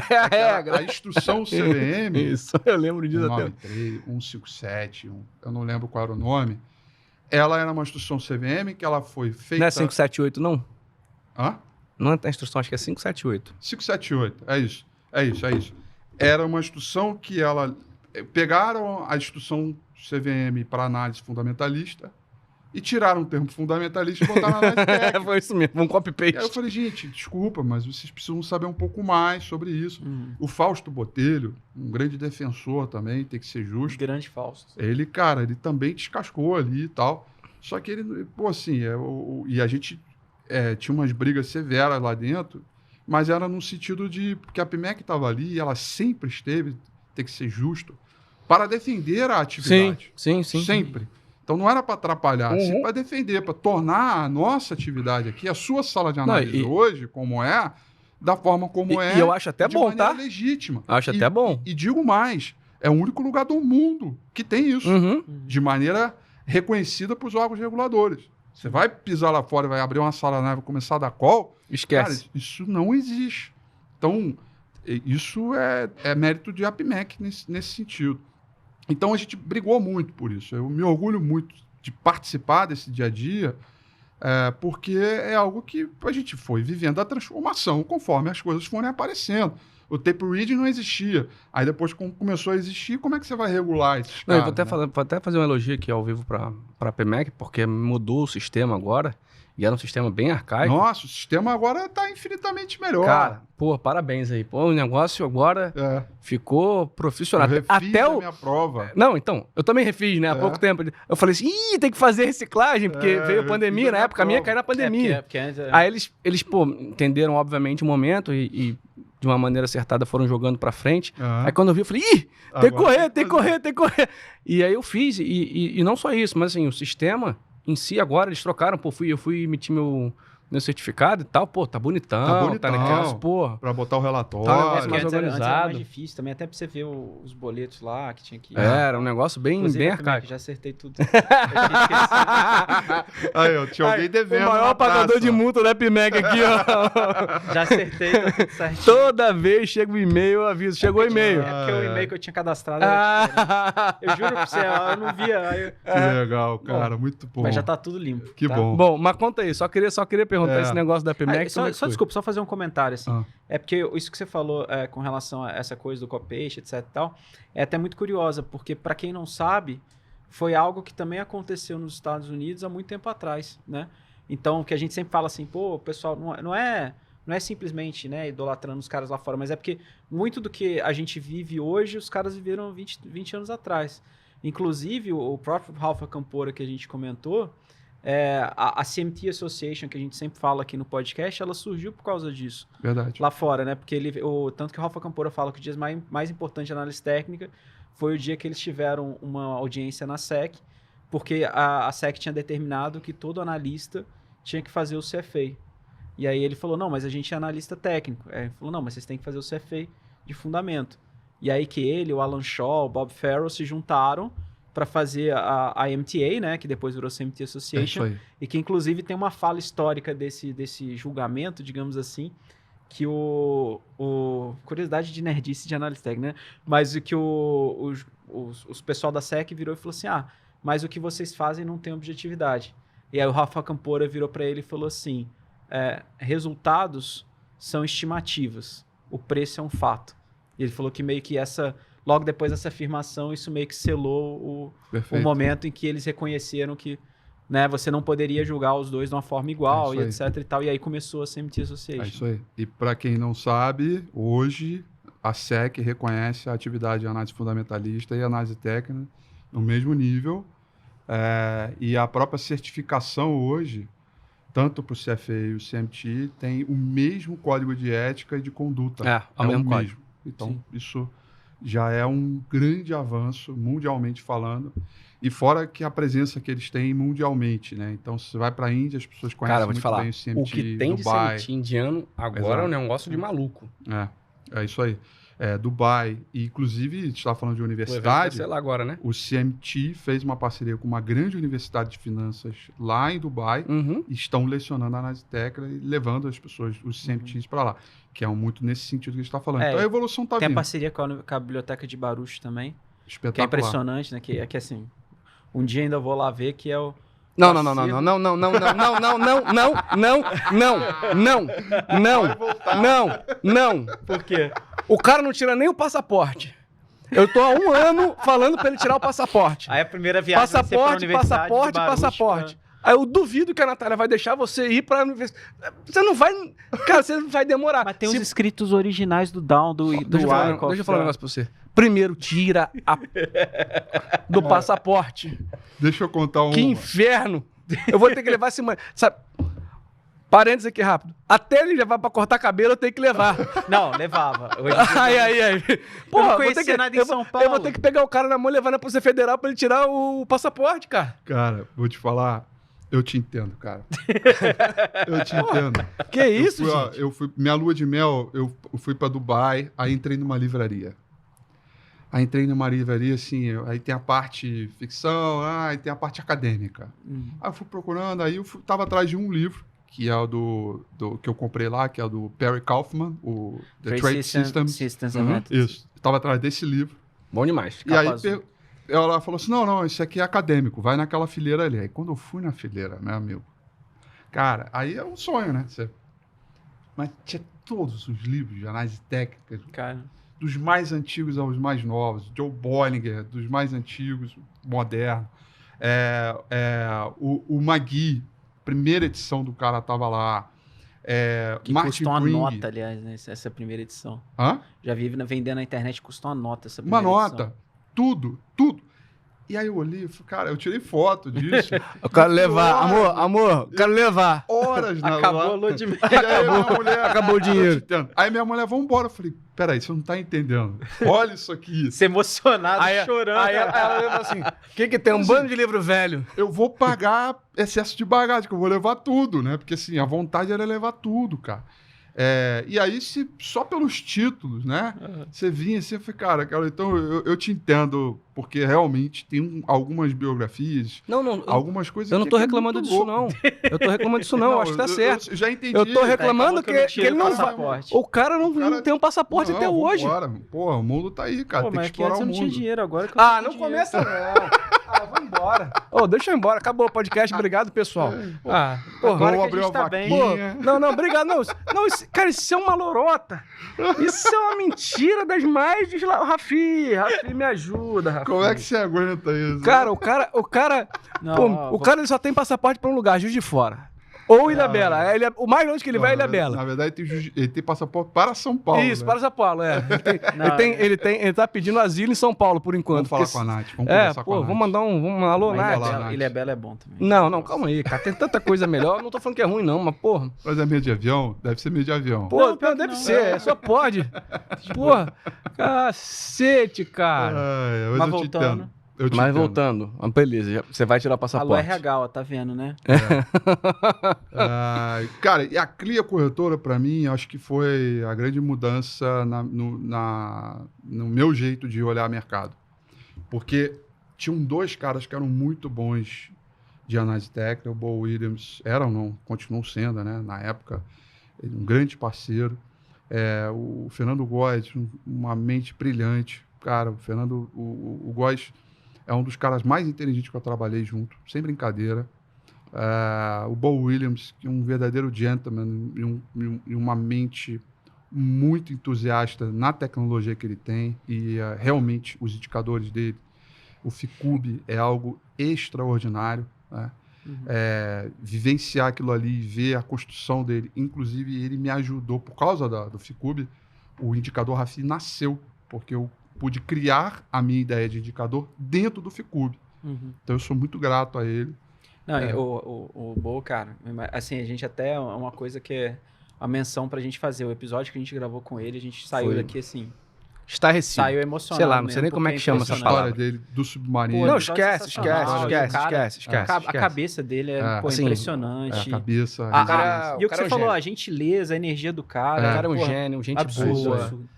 É a regra. a instrução CVM, Isso, eu lembro disso até. 193, 157, eu não lembro qual era o nome, ela era uma instrução CVM que ela foi feita... Não é 578, não? Hã? Não é a instrução, acho que é 578. 578, é isso. Era uma instrução que ela... Pegaram a instrução CVM para análise fundamentalista e tiraram o termo fundamentalista e botaram na análise técnica. Foi isso mesmo, um E aí eu copy-paste. falei, gente, desculpa, mas vocês precisam saber um pouco mais sobre isso. O Fausto Botelho, um grande defensor também, tem que ser justo. Grande falso. Ele, cara, ele também descascou ali e tal. Só que ele, pô, assim, e a gente tinha umas brigas severas lá dentro, mas era no sentido de... Porque a PMEC estava ali e ela sempre esteve, tem que ser justo, para defender a atividade. Sim. Sempre. Então não era para atrapalhar, sim para defender, para tornar a nossa atividade aqui, a sua sala de análise hoje, como é, da forma como E eu acho até de bom, maneira tá? legítima. Acho até bom. E digo mais, é o único lugar do mundo que tem isso, de maneira reconhecida por os órgãos reguladores. Você vai pisar lá fora, vai abrir uma sala nova e começar a dar call, Esquece. cara, isso não existe. Então, isso é mérito de APMEC nesse sentido. Então, a gente brigou muito por isso. Eu me orgulho muito de participar desse dia a dia, porque é algo que a gente foi vivendo a transformação conforme as coisas forem aparecendo. O tape reading não existia. Aí depois, quando começou a existir, como é que você vai regular esses Não, eu caras? vou até fazer um elogio aqui ao vivo para a PMEC, porque mudou o sistema agora, e era um sistema bem arcaico. Nossa, o sistema agora está infinitamente melhor. Cara, pô, parabéns aí. Pô, o negócio agora ficou profissional. Eu refiz a minha prova. Não, então, eu também refiz, né? Há pouco tempo. Eu falei assim, tem que fazer reciclagem, porque veio a pandemia, na época a minha caiu na pandemia. Aí eles, pô, entenderam, obviamente, o momento e de uma maneira acertada foram jogando pra frente. Aí quando eu vi, eu falei, tem que correr. E aí eu fiz, e não só isso, mas assim, o sistema em si agora, eles trocaram, pô, eu fui emitir meu certificado e tal, pô, tá bonitão, tá legal, pô. Pra botar o relatório. Tá um negócio mais Antes era organizado. mais difícil também, até pra você ver os boletos lá, que tinha que... Era um negócio bem arcaico. Já acertei tudo. Aí, ó, tinha alguém devendo. O maior pagador de multa da PMEC aqui, ó. Já acertei, tá tudo certinho. Toda vez chega o e-mail, eu aviso. Chegou o e-mail. É porque o e-mail que eu tinha cadastrado era diferente. Eu juro pra você, eu não via. Que legal, cara, muito bom. Mas já tá tudo limpo. Que tá? bom. Bom, mas conta aí, só queria perguntar esse negócio da PMEC. Só desculpa, só fazer um comentário, assim. É porque isso que você falou com relação a essa coisa do copy-paste, etc e tal, é até muito curiosa, porque para quem não sabe, foi algo que também aconteceu nos Estados Unidos há muito tempo atrás, né? Então, que a gente sempre fala assim, pô, pessoal, não é simplesmente, né, idolatrando os caras lá fora, mas é porque muito do que a gente vive hoje, os caras viveram 20 anos atrás. Inclusive, o próprio Ralph Acampora que a gente comentou, a CMT Association, que a gente sempre fala aqui no podcast, ela surgiu por causa disso. Verdade. Lá fora, né? Porque tanto que o Ralph Acampora fala que o dia mais importante de análise técnica foi o dia que eles tiveram uma audiência na SEC, porque a SEC tinha determinado que todo analista tinha que fazer o CFA. E aí ele falou, não, mas a gente é analista técnico. Aí ele falou, não, mas vocês têm que fazer o CFA de fundamento. E aí que ele, o Alan Shaw, o Bob Farrell se juntaram para fazer a MTA, né, que depois virou CMT Association, e que inclusive tem uma fala histórica desse julgamento, digamos assim, que curiosidade de nerdice de análise técnica, né, mas o que os pessoal da SEC virou e falou assim, mas o que vocês fazem não tem objetividade. E aí o Rafa Campora virou para ele e falou assim, resultados são estimativas, o preço é um fato. E ele falou que meio que logo depois dessa afirmação, isso meio que selou o momento em que eles reconheceram que, né, você não poderia julgar os dois de uma forma igual, e etc e tal. E aí começou a CMT Association. É isso aí. E para quem não sabe, hoje a SEC reconhece a atividade de análise fundamentalista e análise técnica no mesmo nível. E a própria certificação hoje, tanto para o CFA e o CMT, tem o mesmo código de ética e de conduta. É o mesmo código. Então, Sim. isso já é um grande avanço, mundialmente falando. E fora que a presença que eles têm mundialmente, né? Então, se você vai para a Índia, as pessoas conhecem muito bem o CMT, o que tem Dubai. de CMT indiano agora é um negócio de maluco. É isso aí. Dubai, e inclusive, a gente estava falando de universidade, lá agora, né? o CMT fez uma parceria com uma grande universidade de finanças lá em Dubai, e estão lecionando a análise técnica e levando as pessoas, os CMTs, para lá, que é muito nesse sentido que a gente está falando. Então a evolução está vindo. Tem a parceria com a Biblioteca de Baruch também, espetacular. que é impressionante, né? Que assim, um dia ainda vou lá ver que é o... Não. Por quê? O cara não tira nem o passaporte. Eu tô há 1 ano falando pra ele tirar o passaporte. Aí a primeira viagem passaporte. Aí eu duvido que a Natália vai deixar você ir pra universidade. Você não vai... Cara, você vai demorar. Mas tem os escritos originais do Down, Deixa eu falar um negócio pra você. Primeiro, tira do passaporte. Deixa eu contar um... Que inferno! Eu vou ter que levar semana... Sabe... Parênteses aqui rápido. Até ele levar pra cortar cabelo, eu tenho que levar. Não, levava. Aí. Porra, eu não conhecia nada em São Paulo. Eu vou ter que pegar o cara na mão e levar na Polícia Federal pra ele tirar o passaporte, cara. Cara, vou te falar... Eu te entendo, cara. Eu te entendo. Que isso, gente? Minha lua de mel, eu fui pra Dubai, aí entrei numa livraria. Aí, assim, aí tem a parte ficção, aí tem a parte acadêmica. Aí eu fui procurando, aí eu tava atrás de um livro, que é o do que eu comprei lá, que é o do Perry Kaufman, o The Trade Systems. Isso. Eu tava atrás desse livro. Bom demais. E aí ela falou assim, não, isso aqui é acadêmico, vai naquela fileira ali. Aí quando eu fui na fileira, meu amigo, Cara, aí é um sonho, né? Mas tinha todos os livros de análise técnica, Cara, dos mais antigos aos mais novos, Joe Bollinger, dos mais antigos, moderno. O Magui, primeira edição do cara tava lá. que Martin custou uma Bring. nota, aliás, né, essa primeira edição. Hã? Já vi vendendo na internet, custou uma nota essa Uma primeira nota. edição. Tudo. E aí eu olhei e falei, cara, eu tirei foto disso. Eu quero levar. Amor, eu quero levar. Horas na Acabou a lá. lua de mel. E aí minha mulher, Acabou o dinheiro. Aí minha mulher, vamos embora. Eu falei, peraí, você não tá entendendo. Olha isso aqui. Você emocionado, Aí, chorando. aí ela leva assim: o que tem? Um bando de livro velho. Eu vou pagar excesso de bagagem, que eu vou levar tudo, né? Porque assim, a vontade era levar tudo, cara. E aí, só pelos títulos, né? Você vinha assim, eu falei, cara, então eu te entendo, porque realmente tem algumas biografias, Não. algumas coisas Eu não que tô é reclamando muito disso, louco. não. Eu tô reclamando disso, não. Acho que tá certo. Eu já entendi. Eu tô reclamando que ele não vai. passaporte. O cara não tem um passaporte até hoje. Pô, o mundo tá aí, cara. Pô, Tem mas que que antes explorar eu o não tinha mundo. dinheiro, agora que eu tô Ah, com não dinheiro. começa não. Vou embora. Deixa eu ir embora. Acabou o podcast. Obrigado, pessoal. Porra. Agora que Vamos a abrir gente uma tá bem. vaquinha. Não, obrigado. Não, cara, isso é uma lorota. Isso é uma mentira das mais Rafi, me ajuda, Rafi. Como é que você aguenta isso? Cara, o cara ele só tem passaporte pra um lugar, Juiz de Fora. Ou Ilha Bela. O mais longe que ele vai é Ilha Bela. Na verdade, ele tem passaporte para São Paulo. Isso, né? para São Paulo, Ele tá pedindo asilo em São Paulo, por enquanto. Vamos falar com a Nath. Vamos conversar com a Nath. Vamos mandar um alô, Mas Nath. falar, Nath. Ilha Bela é bom também. Não, calma aí, cara. Tem tanta coisa melhor. Eu não tô falando que é ruim, não, mas porra. Mas é meio de avião? Deve ser meio de avião. Pô, Não, pior que deve não. ser, só pode. Porra, cacete, cara. Mas Mas eu te voltando. entendo. Eu te Mas entendo. voltando, beleza, você vai tirar o Alô, passaporte. RH, ó, tá vendo, né? Cara, e a Clia Corretora, para mim, acho que foi a grande mudança no meu jeito de olhar mercado. Porque tinham dois caras que eram muito bons de análise técnica, o Bo Williams, continuam sendo, né? Na época, ele um grande parceiro. O Fernando Góes, uma mente brilhante. Cara, o Fernando, o Góes é um dos caras mais inteligentes que eu trabalhei junto, sem brincadeira. O Bo Williams, que é um verdadeiro gentleman e uma mente muito entusiasta na tecnologia que ele tem e realmente os indicadores dele, o Ficube é algo extraordinário, né? Vivenciar aquilo ali e ver a construção dele, inclusive ele me ajudou por causa do Ficube, o indicador Rafi nasceu, porque eu pude criar a minha ideia de indicador dentro do Ficube. Então eu sou muito grato a ele. Não, o Bo, cara, assim, a gente até é uma coisa que é a menção pra gente fazer. O episódio que a gente gravou com ele, a gente saiu Foi. daqui assim, Estarrecido. saiu emocionado. Sei lá, não mesmo, sei nem como é que porque chama Essa essa história palavra. dele do submarino. Pô, Não, episódio esquece. sensacional, Esquece. A cabeça dele é pô, assim, impressionante. a cabeça. Ah, a cara- e o que é você um falou, gênio. a gentileza, a energia do cara. O cara é um pô, gênio, gente absurdo, boa. absurdo.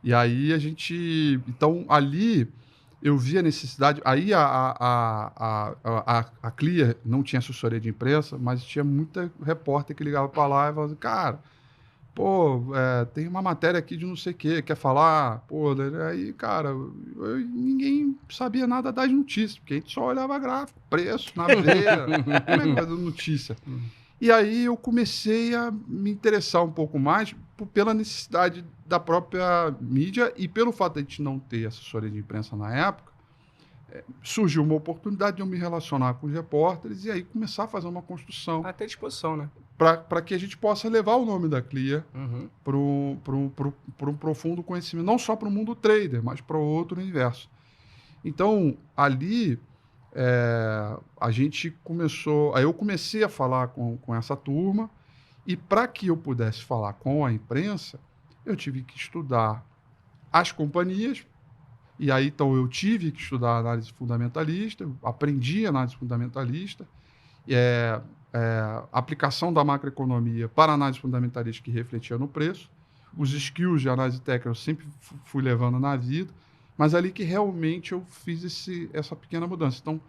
E aí a gente... Então, ali eu vi a necessidade... Aí a Clear não tinha assessoria de imprensa, mas tinha muita repórter que ligava para lá e falava, cara, tem uma matéria aqui de não sei o quê, quer falar? Aí, cara, ninguém sabia nada das notícias, porque a gente só olhava gráfico, preço, na veia, como é que vai dar notícia? E aí eu comecei a me interessar um pouco mais pela necessidade da própria mídia e pelo fato de a gente não ter assessoria de imprensa na época, surgiu uma oportunidade de eu me relacionar com os repórteres e aí começar a fazer uma construção Até disposição, né? para que a gente possa levar o nome da Clia para um profundo conhecimento, não só para o mundo trader, mas para outro universo. Então, ali... a gente começou... Aí eu comecei a falar com essa turma e para que eu pudesse falar com a imprensa, eu tive que estudar as companhias e aí, então, eu tive que estudar análise fundamentalista, eu aprendi análise fundamentalista, aplicação da macroeconomia para análise fundamentalista que refletia no preço, os skills de análise técnica eu sempre fui levando na vida, mas ali que realmente eu fiz essa pequena mudança. Então,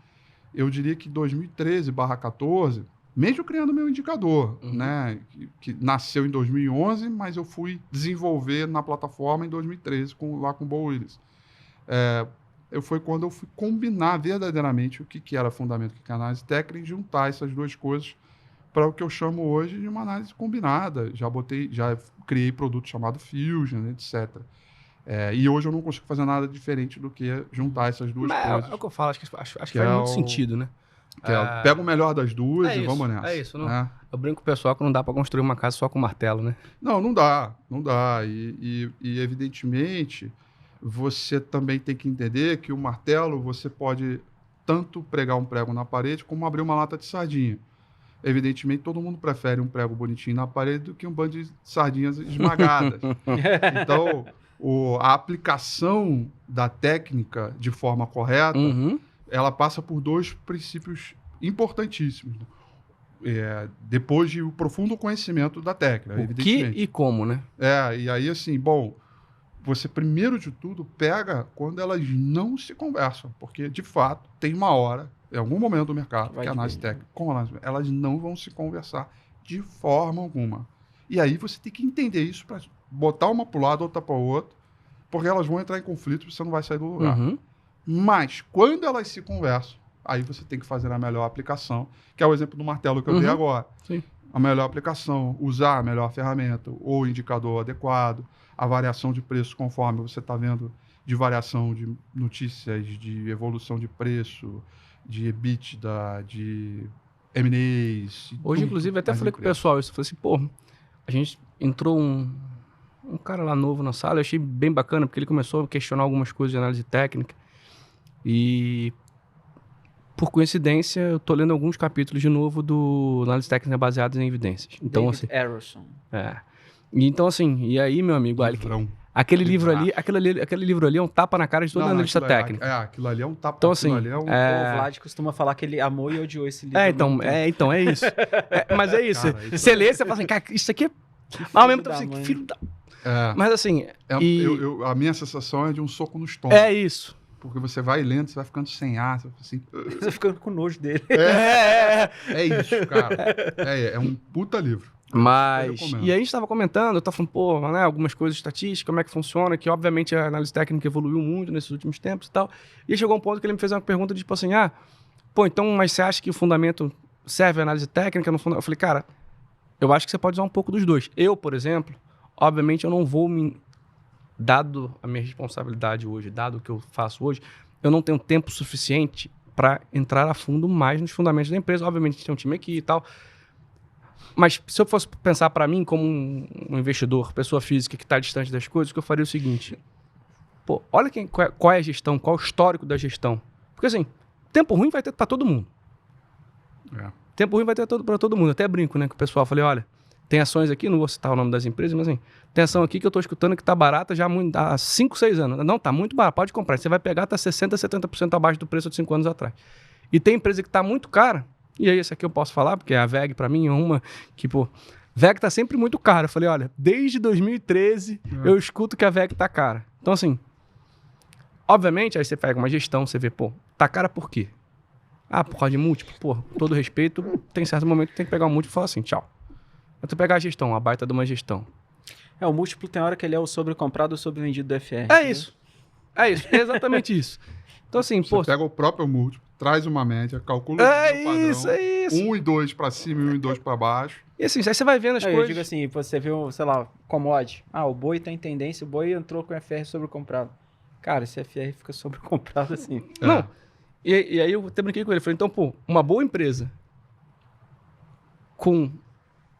eu diria que 2013/14, mesmo criando meu indicador, né, que nasceu em 2011, mas eu fui desenvolver na plataforma em 2013, lá com o Bo Williams. Foi quando eu fui combinar verdadeiramente o que era fundamento, o que era análise técnica, e juntar essas duas coisas para o que eu chamo hoje de uma análise combinada. Já criei produto chamado Fusion, etc. E hoje eu não consigo fazer nada diferente do que juntar essas duas coisas. É o que eu falo, acho que faz é muito sentido, né? Pega o melhor das duas e isso, vamos nessa. É isso, não. Né? Eu brinco com o pessoal que não dá para construir uma casa só com martelo, né? Não dá. E evidentemente, você também tem que entender que o martelo, você pode tanto pregar um prego na parede como abrir uma lata de sardinha. Evidentemente, todo mundo prefere um prego bonitinho na parede do que um bando de sardinhas esmagadas. Então, a aplicação da técnica de forma correta, ela passa por dois princípios importantíssimos. Depois de um profundo conhecimento da técnica, evidentemente. Que e como, né? E aí, assim, você primeiro de tudo pega quando elas não se conversam, porque, de fato, tem uma hora, em algum momento do mercado, que a análise técnica, elas não vão se conversar de forma alguma. E aí você tem que entender isso para botar uma para o lado, outra para o outro, porque elas vão entrar em conflito e você não vai sair do lugar. Mas, quando elas se conversam, aí você tem que fazer a melhor aplicação, que é o exemplo do martelo que eu dei agora. Sim. A melhor aplicação, usar a melhor ferramenta ou indicador adequado, a variação de preço conforme você está vendo de variação de notícias, de evolução de preço, de EBITDA, de M&As. Hoje, inclusive, até falei com o pessoal isso. Eu falei assim, a gente entrou um cara lá novo na sala, eu achei bem bacana, porque ele começou a questionar algumas coisas de análise técnica. E, por coincidência, eu tô lendo alguns capítulos de novo do Análise Técnica Baseadas em Evidências. Então, David assim, Arrowson. Então, assim, e aí, meu amigo, aquele livro ali é um tapa na cara de todo analista técnico. Aquilo ali é um tapa. Então, assim, O Vlad costuma falar que ele amou e odiou esse livro. Então, é isso. Mas é isso. Cara, você lê, você fala assim, cara, isso aqui é... Ao mesmo tempo, assim, que filho da... Mas assim... A minha sensação é de um soco no estômago. É isso. Porque você vai lendo, você vai ficando sem ar, você vai assim... Você vai ficando com nojo dele. É isso, cara. É um puta livro. Mas, e aí a gente estava comentando, eu estava falando, né, algumas coisas estatísticas, como é que funciona, que obviamente a análise técnica evoluiu muito nesses últimos tempos e tal. E aí chegou um ponto que ele me fez uma pergunta de tipo assim, então, mas você acha que o fundamento serve a análise técnica? Eu falei, cara, eu acho que você pode usar um pouco dos dois. Eu, por exemplo, obviamente eu não vou dado a minha responsabilidade hoje, dado o que eu faço hoje, eu não tenho tempo suficiente para entrar a fundo mais nos fundamentos da empresa. Obviamente a gente tem um time aqui e tal. Mas se eu fosse pensar para mim como um investidor, pessoa física que está distante das coisas, que eu faria o seguinte. Olha qual é a gestão, qual é o histórico da gestão. Porque assim, tempo ruim vai ter para todo mundo. Tempo ruim vai ter para todo mundo. Até brinco, né, com o pessoal. Falei, olha, tem ações aqui, não vou citar o nome das empresas, mas assim, tem ação aqui que eu estou escutando que está barata já há 5, 6 anos. Não, está muito barato, pode comprar. Você vai pegar, está 60%, 70% abaixo do preço de 5 anos atrás. E tem empresa que está muito cara, e aí esse aqui eu posso falar, porque a VEG para mim é uma que, VEG está sempre muito cara. Eu falei, olha, desde 2013 eu escuto que a VEG está cara. Então assim, obviamente, aí você pega uma gestão, você vê, tá cara por quê? Por causa de múltiplo? Com todo respeito, tem certo momento que tem que pegar um múltiplo e falar assim, tchau. Mas tu pegar a gestão, a baita de uma gestão. O múltiplo tem hora que ele é o sobrecomprado ou sobrevendido do FR. É isso, exatamente isso. Então assim, você pega o próprio múltiplo, traz uma média, calcula o padrão, é isso. 1 e 2 para cima e 1 e 2 para baixo. E assim, aí você vai vendo as coisas. Eu digo assim, você viu, sei lá, commodity. O boi tá em tendência, o boi entrou com o FR sobrecomprado. Cara, esse FR fica sobrecomprado assim. Não, e aí eu até brinquei com ele. Falei, então, uma boa empresa com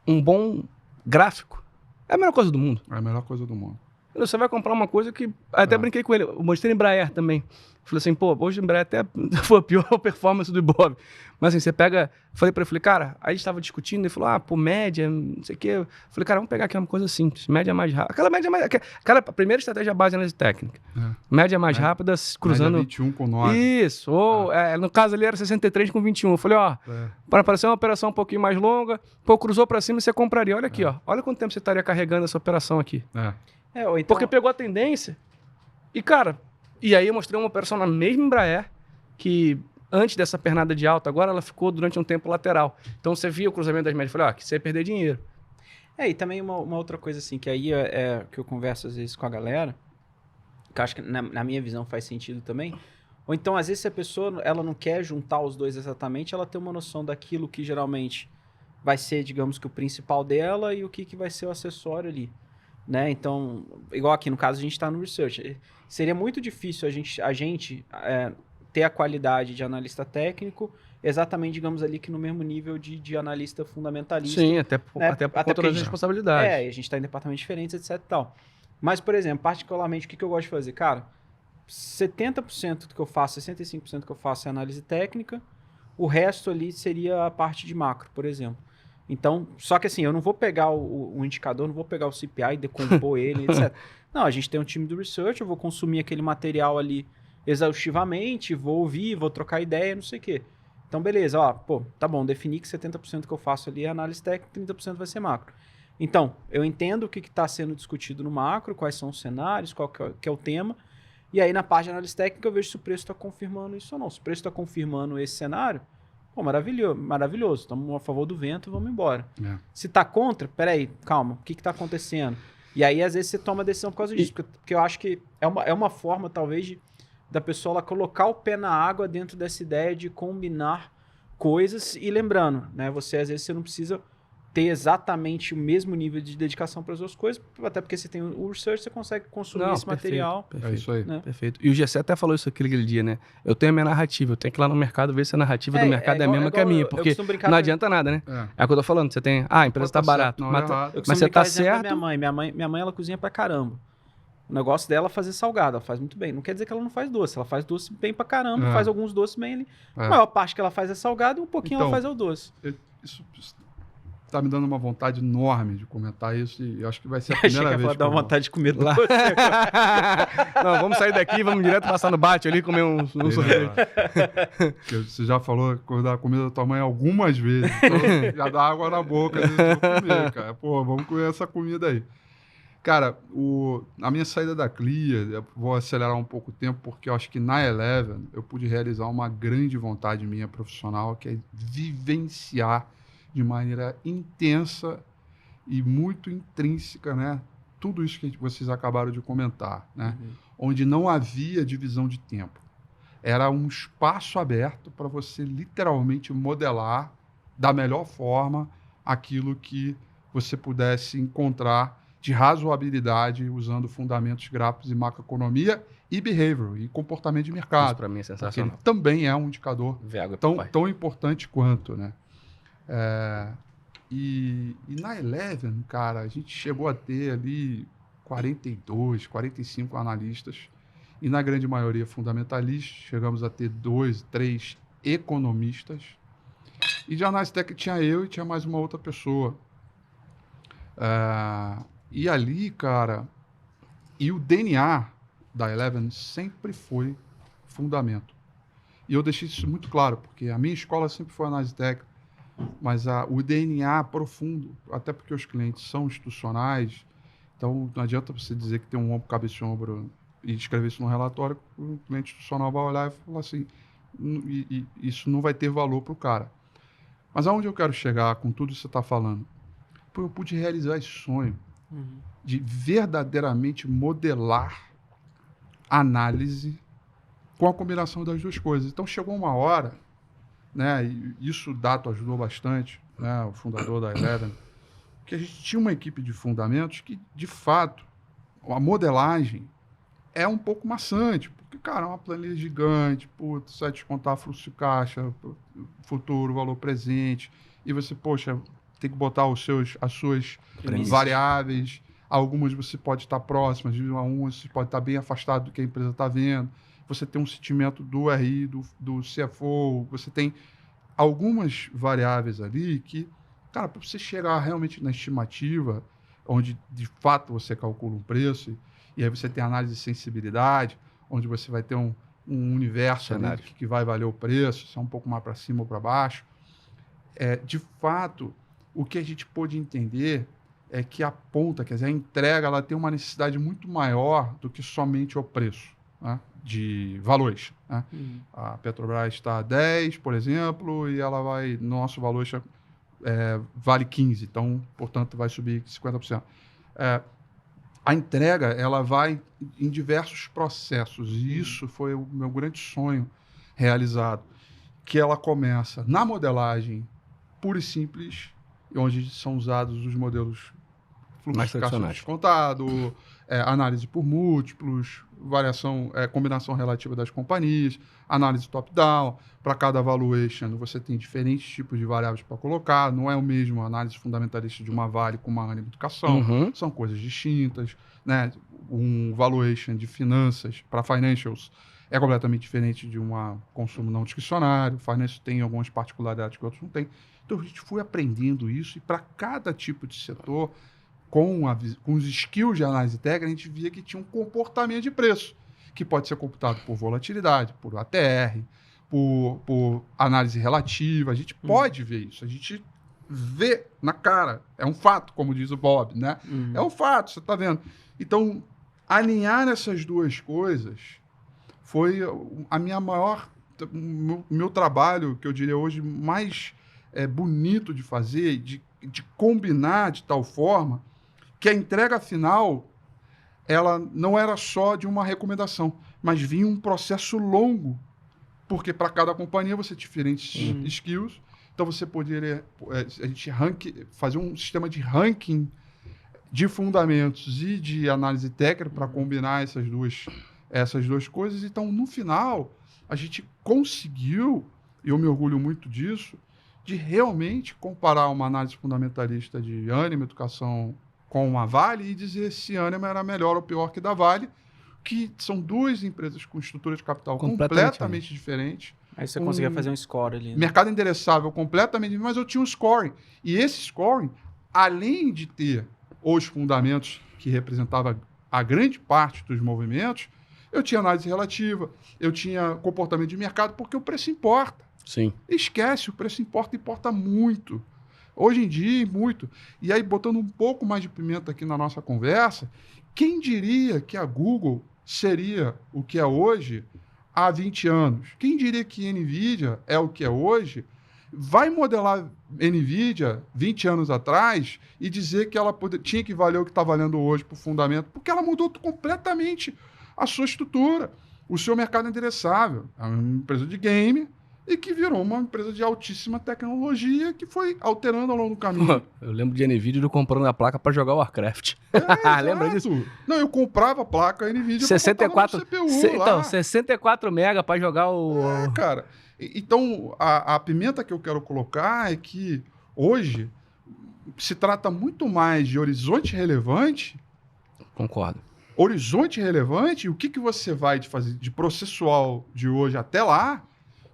um bom gráfico é a melhor coisa do mundo. É a melhor coisa do mundo. Você vai comprar uma coisa que... Até brinquei com ele. Eu mostrei Embraer também. Falei assim, hoje o Embraer até foi a pior performance do Ibov. Mas assim, você pega... Falei pra ele, cara... Aí a gente tava discutindo, ele falou, média, não sei o quê. Falei, cara, vamos pegar aqui uma coisa simples. Média mais rápida. Aquela média mais... Aquela primeira estratégia base de análise técnica. Média mais rápida, cruzando... Média 21 com 9. Isso. Ou, no caso ali, era 63 com 21. Eu falei, para parecer uma operação um pouquinho mais longa, cruzou pra cima e você compraria. Olha aqui, Olha quanto tempo você estaria carregando essa operação aqui. Ou então... Porque pegou a tendência e, cara... E aí eu mostrei uma operação na mesma Embraer que antes dessa pernada de alta, agora ela ficou durante um tempo lateral. Então você via o cruzamento das médias e falei, que você ia perder dinheiro. E também uma outra coisa assim, que aí é que eu converso às vezes com a galera, que eu acho que na minha visão faz sentido também. Ou então, às vezes, se a pessoa ela não quer juntar os dois exatamente, ela tem uma noção daquilo que geralmente vai ser, digamos que o principal dela e o que vai ser o acessório ali, né? Então, igual aqui, no caso, a gente está no research. Seria muito difícil a gente ter a qualidade de analista técnico exatamente, digamos ali, que no mesmo nível de analista fundamentalista. Sim, até por conta das gente, responsabilidades. a gente está em departamentos diferentes, etc e tal. Mas, por exemplo, particularmente, o que eu gosto de fazer? Cara, 70% do que eu faço, 65% do que eu faço é análise técnica, o resto ali seria a parte de macro, por exemplo. Então, só que assim, eu não vou pegar o indicador, não vou pegar o CPI, decompor ele, etc. Não, a gente tem um time do research, eu vou consumir aquele material ali exaustivamente, vou ouvir, vou trocar ideia, não sei o quê. Então, beleza, ó, pô, tá bom, defini que 70% que eu faço ali é análise técnica, 30% vai ser macro. Então, eu entendo o que está sendo discutido no macro, quais são os cenários, qual que é o tema, e aí na parte de análise técnica eu vejo se o preço está confirmando isso ou não. Se o preço está confirmando esse cenário, pô, maravilhoso, estamos a favor do vento, vamos embora. Se está contra, peraí, calma, o que está acontecendo? E aí às vezes você toma a decisão por causa disso, porque eu acho que é uma forma talvez da pessoa ela colocar o pé na água dentro dessa ideia de combinar coisas e lembrando, né, às vezes você não precisa ter exatamente o mesmo nível de dedicação para as duas coisas, até porque você tem o research, você consegue consumir esse material. Perfeito, é isso aí. Né? Perfeito. E o Gessé até falou isso aquele dia, né? Eu tenho a minha narrativa, eu tenho que ir lá no mercado ver se a narrativa do mercado é a mesma que a minha, porque não adianta nada, né? É o que eu tô falando, você tem, a empresa tá barata, mas você tá certo. Minha mãe, ela cozinha pra caramba. O negócio dela é fazer salgado, ela faz muito bem. Não quer dizer que ela não faz doce, ela faz doce bem pra caramba, faz alguns doces bem ali. A maior parte que ela faz é salgado e um pouquinho ela faz é o doce. Isso tá me dando uma vontade enorme de comentar isso e eu acho que vai ser a primeira vez. Dar vontade de comer doce. Não, vamos sair daqui, vamos direto passar no bate ali e comer um sorvete. Você já falou da comida da tua mãe algumas vezes, então já dá água na boca de comer, cara. Pô, vamos comer essa comida aí. Cara, a minha saída da CLIA, eu vou acelerar um pouco o tempo, porque eu acho que na Eleven eu pude realizar uma grande vontade minha profissional, que é vivenciar de maneira intensa e muito intrínseca, né? Tudo isso que vocês acabaram de comentar, né? Onde não havia divisão de tempo. Era um espaço aberto para você literalmente modelar da melhor forma aquilo que você pudesse encontrar de razoabilidade usando fundamentos gráficos e macroeconomia e behavior, e comportamento de mercado. Isso para mim é sensacional. Ele também é um indicador tão importante quanto, né? E na Eleven, cara, a gente chegou a ter ali 42, 45 analistas, e na grande maioria fundamentalistas, chegamos a ter 2, 3 economistas, e de análise técnica tinha eu e tinha mais uma outra pessoa. E ali, cara, e o DNA da Eleven sempre foi fundamento. E eu deixei isso muito claro, porque a minha escola sempre foi análise técnica, mas o DNA profundo, até porque os clientes são institucionais, então não adianta você dizer que tem um ombro, cabeça e ombro e escrever isso no relatório, o cliente institucional vai olhar e falar assim, isso não vai ter valor para o cara. Mas aonde eu quero chegar com tudo isso que você está falando? Pô, eu pude realizar esse sonho de verdadeiramente modelar análise com a combinação das duas coisas. Então chegou uma hora, né, e isso o Dato ajudou bastante, né, o fundador da Eleven, que a gente tinha uma equipe de fundamentos que, de fato, a modelagem é um pouco maçante, porque, cara, é uma planilha gigante, putz, você vai descontar fluxo de caixa, futuro, valor presente, e você, poxa, tem que botar as suas variáveis, algumas você pode estar próximas de 1 a 1, você pode estar bem afastado do que a empresa está vendo, você tem um sentimento do RI, do CFO, você tem algumas variáveis ali que, cara, para você chegar realmente na estimativa, onde de fato você calcula um preço, e aí você tem análise de sensibilidade, onde você vai ter um universo ali que vai valer o preço, se é um pouco mais para cima ou para baixo. De fato, o que a gente pôde entender é que a ponta, quer dizer, a entrega, ela tem uma necessidade muito maior do que somente o preço, né, de valores. Né? A Petrobras está a 10, por exemplo, e ela nosso valor vale 15, então, portanto, vai subir 50%. A entrega, ela vai em diversos processos, e isso foi o meu grande sonho realizado, que ela começa na modelagem pura e simples onde são usados os modelos Mais fluxo de caixa tradicionais. descontado, análise por múltiplos, variação, combinação relativa das companhias, análise top-down. Para cada valuation, você tem diferentes tipos de variáveis para colocar. Não é o mesmo a análise fundamentalista de uma Vale com uma Ânima Educação. Uhum. São coisas distintas, né? Um valuation de finanças para financials é completamente diferente de um consumo não discricionário. Financials tem algumas particularidades que outros não têm. Então, a gente foi aprendendo isso e para cada tipo de setor, com os skills de análise técnica, a gente via que tinha um comportamento de preço, que pode ser computado por volatilidade, por ATR, por análise relativa. A gente pode ver isso, a gente vê na cara. É um fato, como diz o Bob, né? É um fato, você está vendo. Então, alinhar essas duas coisas foi a minha meu trabalho, que eu diria hoje, mais bonito de fazer, de combinar de tal forma que a entrega final, ela não era só de uma recomendação, mas vinha um processo longo, porque para cada companhia você tinha diferentes skills, então você poderia a gente fazer um sistema de ranking de fundamentos e de análise técnica para combinar essas duas coisas. Então, no final, a gente conseguiu, e eu me orgulho muito disso, de realmente comparar uma análise fundamentalista de Ânima Educação com uma Vale e dizer se Ânima era melhor ou pior que da Vale, que são duas empresas com estrutura de capital completamente diferentes. Aí você conseguia fazer um score ali. Né? Mercado endereçável completamente, mas eu tinha um scoring. E esse scoring, além de ter os fundamentos que representava a grande parte dos movimentos, eu tinha análise relativa, eu tinha comportamento de mercado, porque o preço importa. Sim. Esquece, o preço importa muito. Hoje em dia, muito. E aí, botando um pouco mais de pimenta aqui na nossa conversa, quem diria que a Google seria o que é hoje há 20 anos? Quem diria que NVIDIA é o que é hoje? Vai modelar NVIDIA 20 anos atrás e dizer que ela tinha que valer o que está valendo hoje por fundamento, porque ela mudou completamente a sua estrutura, o seu mercado endereçável. É uma empresa de game e que virou uma empresa de altíssima tecnologia que foi alterando ao longo do caminho. Eu lembro de NVIDIA comprando a placa para jogar Warcraft. Lembra disso? Não, eu comprava a placa NVIDIA 64 para CPU lá. Então, 64 mega para jogar o... cara. Então, a pimenta que eu quero colocar é que hoje se trata muito mais de horizonte relevante. Concordo. Horizonte relevante, o que você vai fazer de processual de hoje até lá,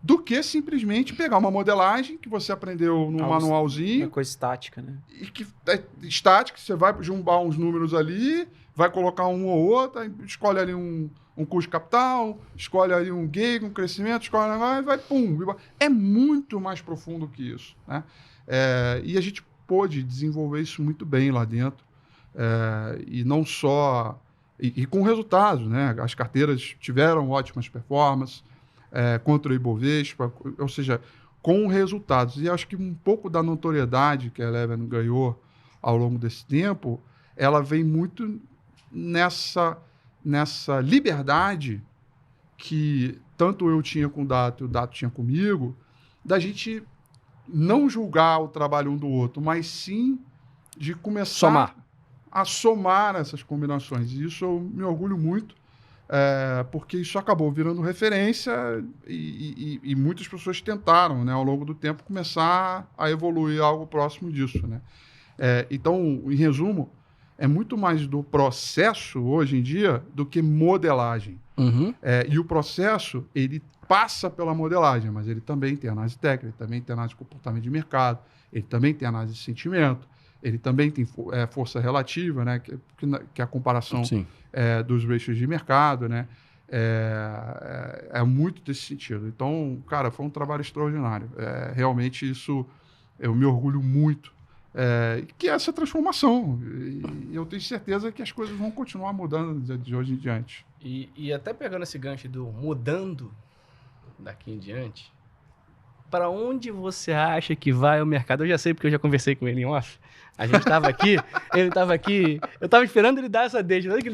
do que simplesmente pegar uma modelagem que você aprendeu no manualzinho. Uma coisa estática, né? E que é estática, você vai jumbar uns números ali, vai colocar um ou outro, escolhe ali um custo de capital, escolhe ali um gain, um crescimento, escolhe um negócio e vai, pum. É muito mais profundo que isso, né? E a gente pôde desenvolver isso muito bem lá dentro. E não só... E com resultados, né? As carteiras tiveram ótimas performances, contra o Ibovespa, ou seja, com resultados. E acho que um pouco da notoriedade que a Eleven ganhou ao longo desse tempo, ela vem muito nessa liberdade que tanto eu tinha com o Dato e o Dato tinha comigo, da gente não julgar o trabalho um do outro, mas sim de começar a somar essas combinações. E isso eu me orgulho muito, porque isso acabou virando referência e muitas pessoas tentaram, né, ao longo do tempo, começar a evoluir algo próximo disso, né? Então, em resumo, é muito mais do processo, hoje em dia, do que modelagem. Uhum. E o processo, ele passa pela modelagem, mas ele também tem análise técnica, ele também tem análise de comportamento de mercado, ele também tem análise de sentimento, ele também tem força relativa, né, que é a comparação dos ratios de mercado, né? É muito desse sentido. Então, cara, foi um trabalho extraordinário. Realmente isso eu me orgulho muito, que é essa transformação. E eu tenho certeza que as coisas vão continuar mudando de hoje em diante. E até pegando esse gancho do mudando daqui em diante, para onde você acha que vai o mercado? Eu já sei, porque eu já conversei com ele em off. A gente estava aqui, ele estava aqui, eu estava esperando ele dar essa deixa. Na hora que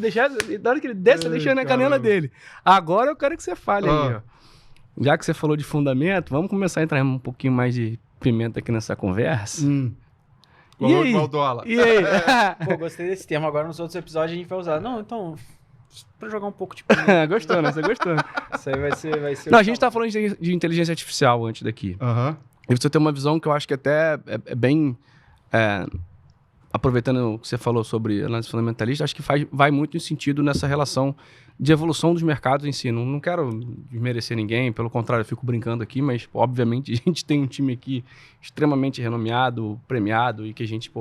ele desse a deixa na canela dele. Agora eu quero que você fale aí, ó. Já que você falou de fundamento, vamos começar a entrar um pouquinho mais de pimenta aqui nessa conversa. Valor igual dólar. E aí? Pô, gostei desse termo. Agora nos outros episódios a gente vai usar. Não, então, pra jogar um pouco de... Gostou, né? Você gostou. Isso aí vai ser Não, a gente tá falando de inteligência artificial antes daqui. Aham. E você tem uma visão que eu acho que até é bem... aproveitando o que você falou sobre análise fundamentalista, acho que vai muito em sentido nessa relação de evolução dos mercados em si. Não quero desmerecer ninguém, pelo contrário, eu fico brincando aqui, mas obviamente a gente tem um time aqui extremamente renomeado, premiado e que a gente,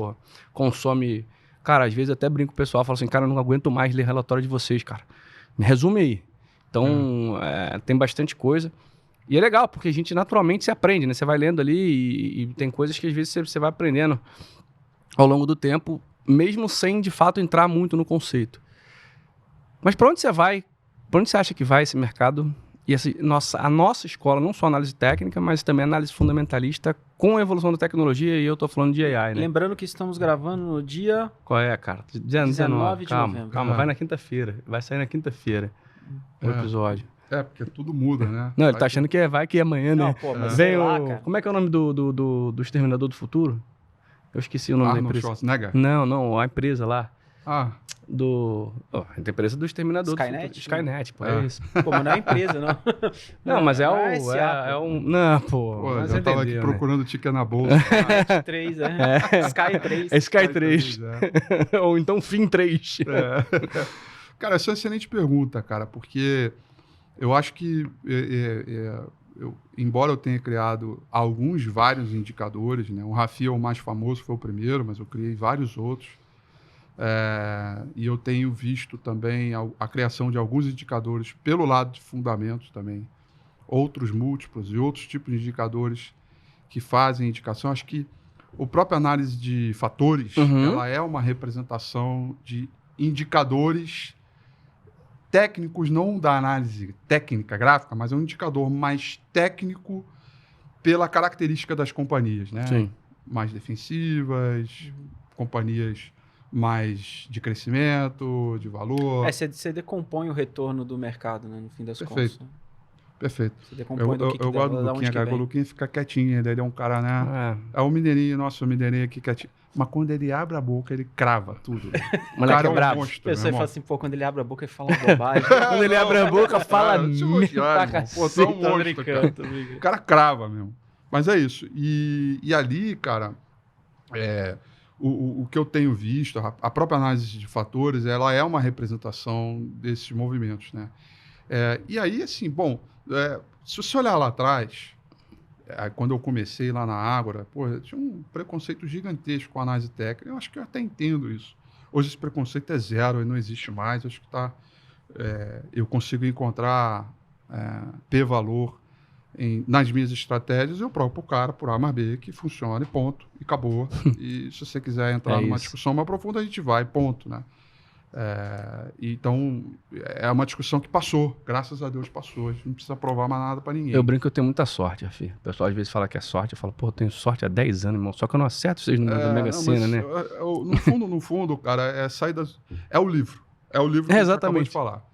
consome... Cara, às vezes até brinco com o pessoal, falo assim, cara, eu não aguento mais ler relatório de vocês, cara. Me resume aí. Então, tem bastante coisa. E é legal, porque a gente naturalmente se aprende, né? Você vai lendo ali e tem coisas que às vezes você vai aprendendo ao longo do tempo, mesmo sem, de fato, entrar muito no conceito. Mas para onde você vai? Para onde você acha que vai esse mercado? E a nossa escola, não só análise técnica, mas também análise fundamentalista com a evolução da tecnologia, e eu tô falando de AI, né? Lembrando que estamos gravando no dia... Qual é, cara? Dia 19 de novembro. Calma, vai na quinta-feira. Vai sair na quinta-feira o episódio. Porque tudo muda, né? Não, ele tá achando que vai que é amanhã, né? Não, pô, mas Vem sei lá, cara. Como é que é o nome do Exterminador do Futuro? Eu esqueci o nome da Arnold empresa. Schwarzenegger? Não, a empresa lá. A empresa do Exterminador Skynet? do Futuro. Skynet, pô, é isso. Pô, mas não é empresa, não. Não, mas é SA, um... Não, pô. Pô, mas já tava entendeu, aqui né? procurando ticket na bolsa. Sky 3, Sky 3. É Sky 3. Ou então Fim 3. Cara, essa é uma excelente pergunta, cara, porque eu acho que, embora eu tenha criado vários indicadores, né? O RAFI é o mais famoso, foi o primeiro, mas eu criei vários outros. E eu tenho visto também a criação de alguns indicadores pelo lado de fundamentos também, outros múltiplos e outros tipos de indicadores que fazem indicação. Acho que a própria análise de fatores, ela é uma representação de indicadores técnicos, não da análise técnica gráfica, mas é um indicador mais técnico pela característica das companhias, né? Sim. Mais defensivas, companhias mais de crescimento, de valor. Você decompõe o retorno do mercado, né? No fim das Perfeito. contas. Perfeito. Você decompõe Eu gosto do Luquinha, cara. O Luquinha fica quietinho, ele é um cara, né? É o Mineirinho, nosso Mineirinho aqui quietinho. Mas quando ele abre a boca, ele crava tudo. O moleque é um brabo. monstro, A pessoa meu fala irmão. assim, pô, quando ele abre a boca, ele fala bobagem. Quando ele abre a boca, fala deixa eu elogiar, irmão. Pô, tu é um monstro, cara. tô brincando. O cara crava mesmo. Mas é isso. E ali, cara, o que eu tenho visto, a própria análise de fatores, ela é uma representação desses movimentos, né? E aí, assim, se você olhar lá atrás, quando eu comecei lá na Ágora, eu tinha um preconceito gigantesco com a análise técnica. Eu acho que eu até entendo isso. Hoje esse preconceito é zero e não existe mais. Acho que eu consigo encontrar P-valor nas minhas estratégias, eu provo para o cara, por A mais B, que funciona e ponto, e acabou. E se você quiser entrar numa discussão mais profunda, a gente vai, ponto, né? Então, é uma discussão que passou, graças a Deus passou, a gente não precisa provar mais nada para ninguém. Eu brinco que eu tenho muita sorte, Rafi. O pessoal às vezes fala que é sorte, eu falo, pô, eu tenho sorte há 10 anos, irmão, só que eu não acerto vocês números da Mega Sena, né? No fundo, cara, é o livro. É o livro que você acabou de falar.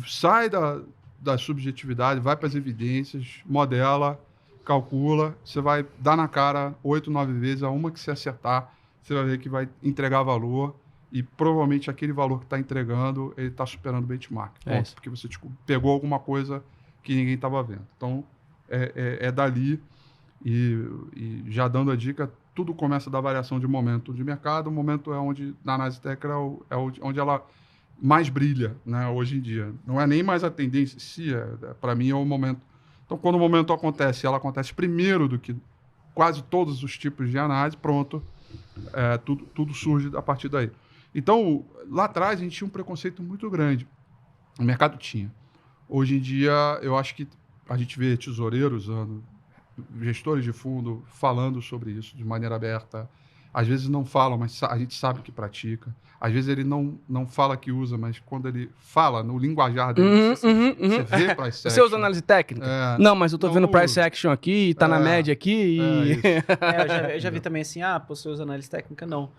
Sai da subjetividade, vai para as evidências, modela, calcula, você vai dar na cara 8, 9 vezes, a uma que você acertar, você vai ver que vai entregar valor e provavelmente aquele valor que está entregando, ele está superando o benchmark. Porque você pegou alguma coisa que ninguém estava vendo. Então, é dali e já dando a dica, tudo começa da variação de momento de mercado. O momento é onde, na análise técnica, é onde ela mais brilha, né, hoje em dia. Não é nem mais a tendência em si, para mim é o momento. Então, quando o momento acontece, ela acontece primeiro do que quase todos os tipos de análise, pronto, tudo surge a partir daí. Então, lá atrás, a gente tinha um preconceito muito grande. O mercado tinha. Hoje em dia, eu acho que a gente vê tesoureiros usando, gestores de fundo falando sobre isso de maneira aberta. Às vezes não falam, mas a gente sabe que pratica. Às vezes ele não fala que usa, mas quando ele fala no linguajar dele, você vê price action. Você usa análise técnica? Não, mas eu tô vendo price action aqui, tá na média aqui. Eu já vi também assim, você usa análise técnica? Não.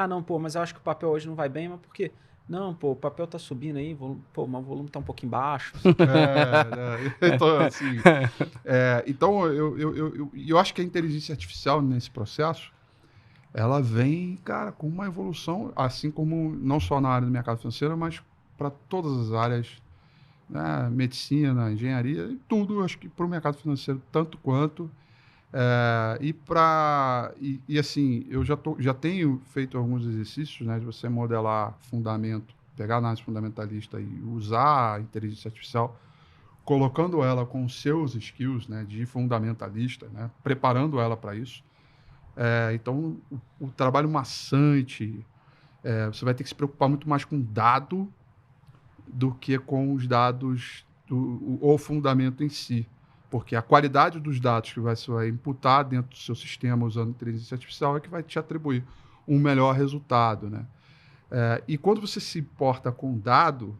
Não, mas eu acho que o papel hoje não vai bem, mas por quê? Não, o papel tá subindo aí, mas o volume tá um pouquinho baixo. Então, assim, então eu acho que a inteligência artificial nesse processo, ela vem, cara, com uma evolução, assim como não só na área do mercado financeiro, mas para todas as áreas, né? Medicina, engenharia, e tudo, acho que para o mercado financeiro, tanto quanto. Assim, eu já tenho feito alguns exercícios, né, de você modelar fundamento, pegar a análise fundamentalista e usar a inteligência artificial, colocando ela com seus skills, né, de fundamentalista, né, preparando ela para isso. Então, o trabalho maçante, você vai ter que se preocupar muito mais com dado do que com os dados, o fundamento em si. Porque a qualidade dos dados que você vai imputar dentro do seu sistema usando inteligência artificial é que vai te atribuir um melhor resultado, né? E quando você se importa com dado,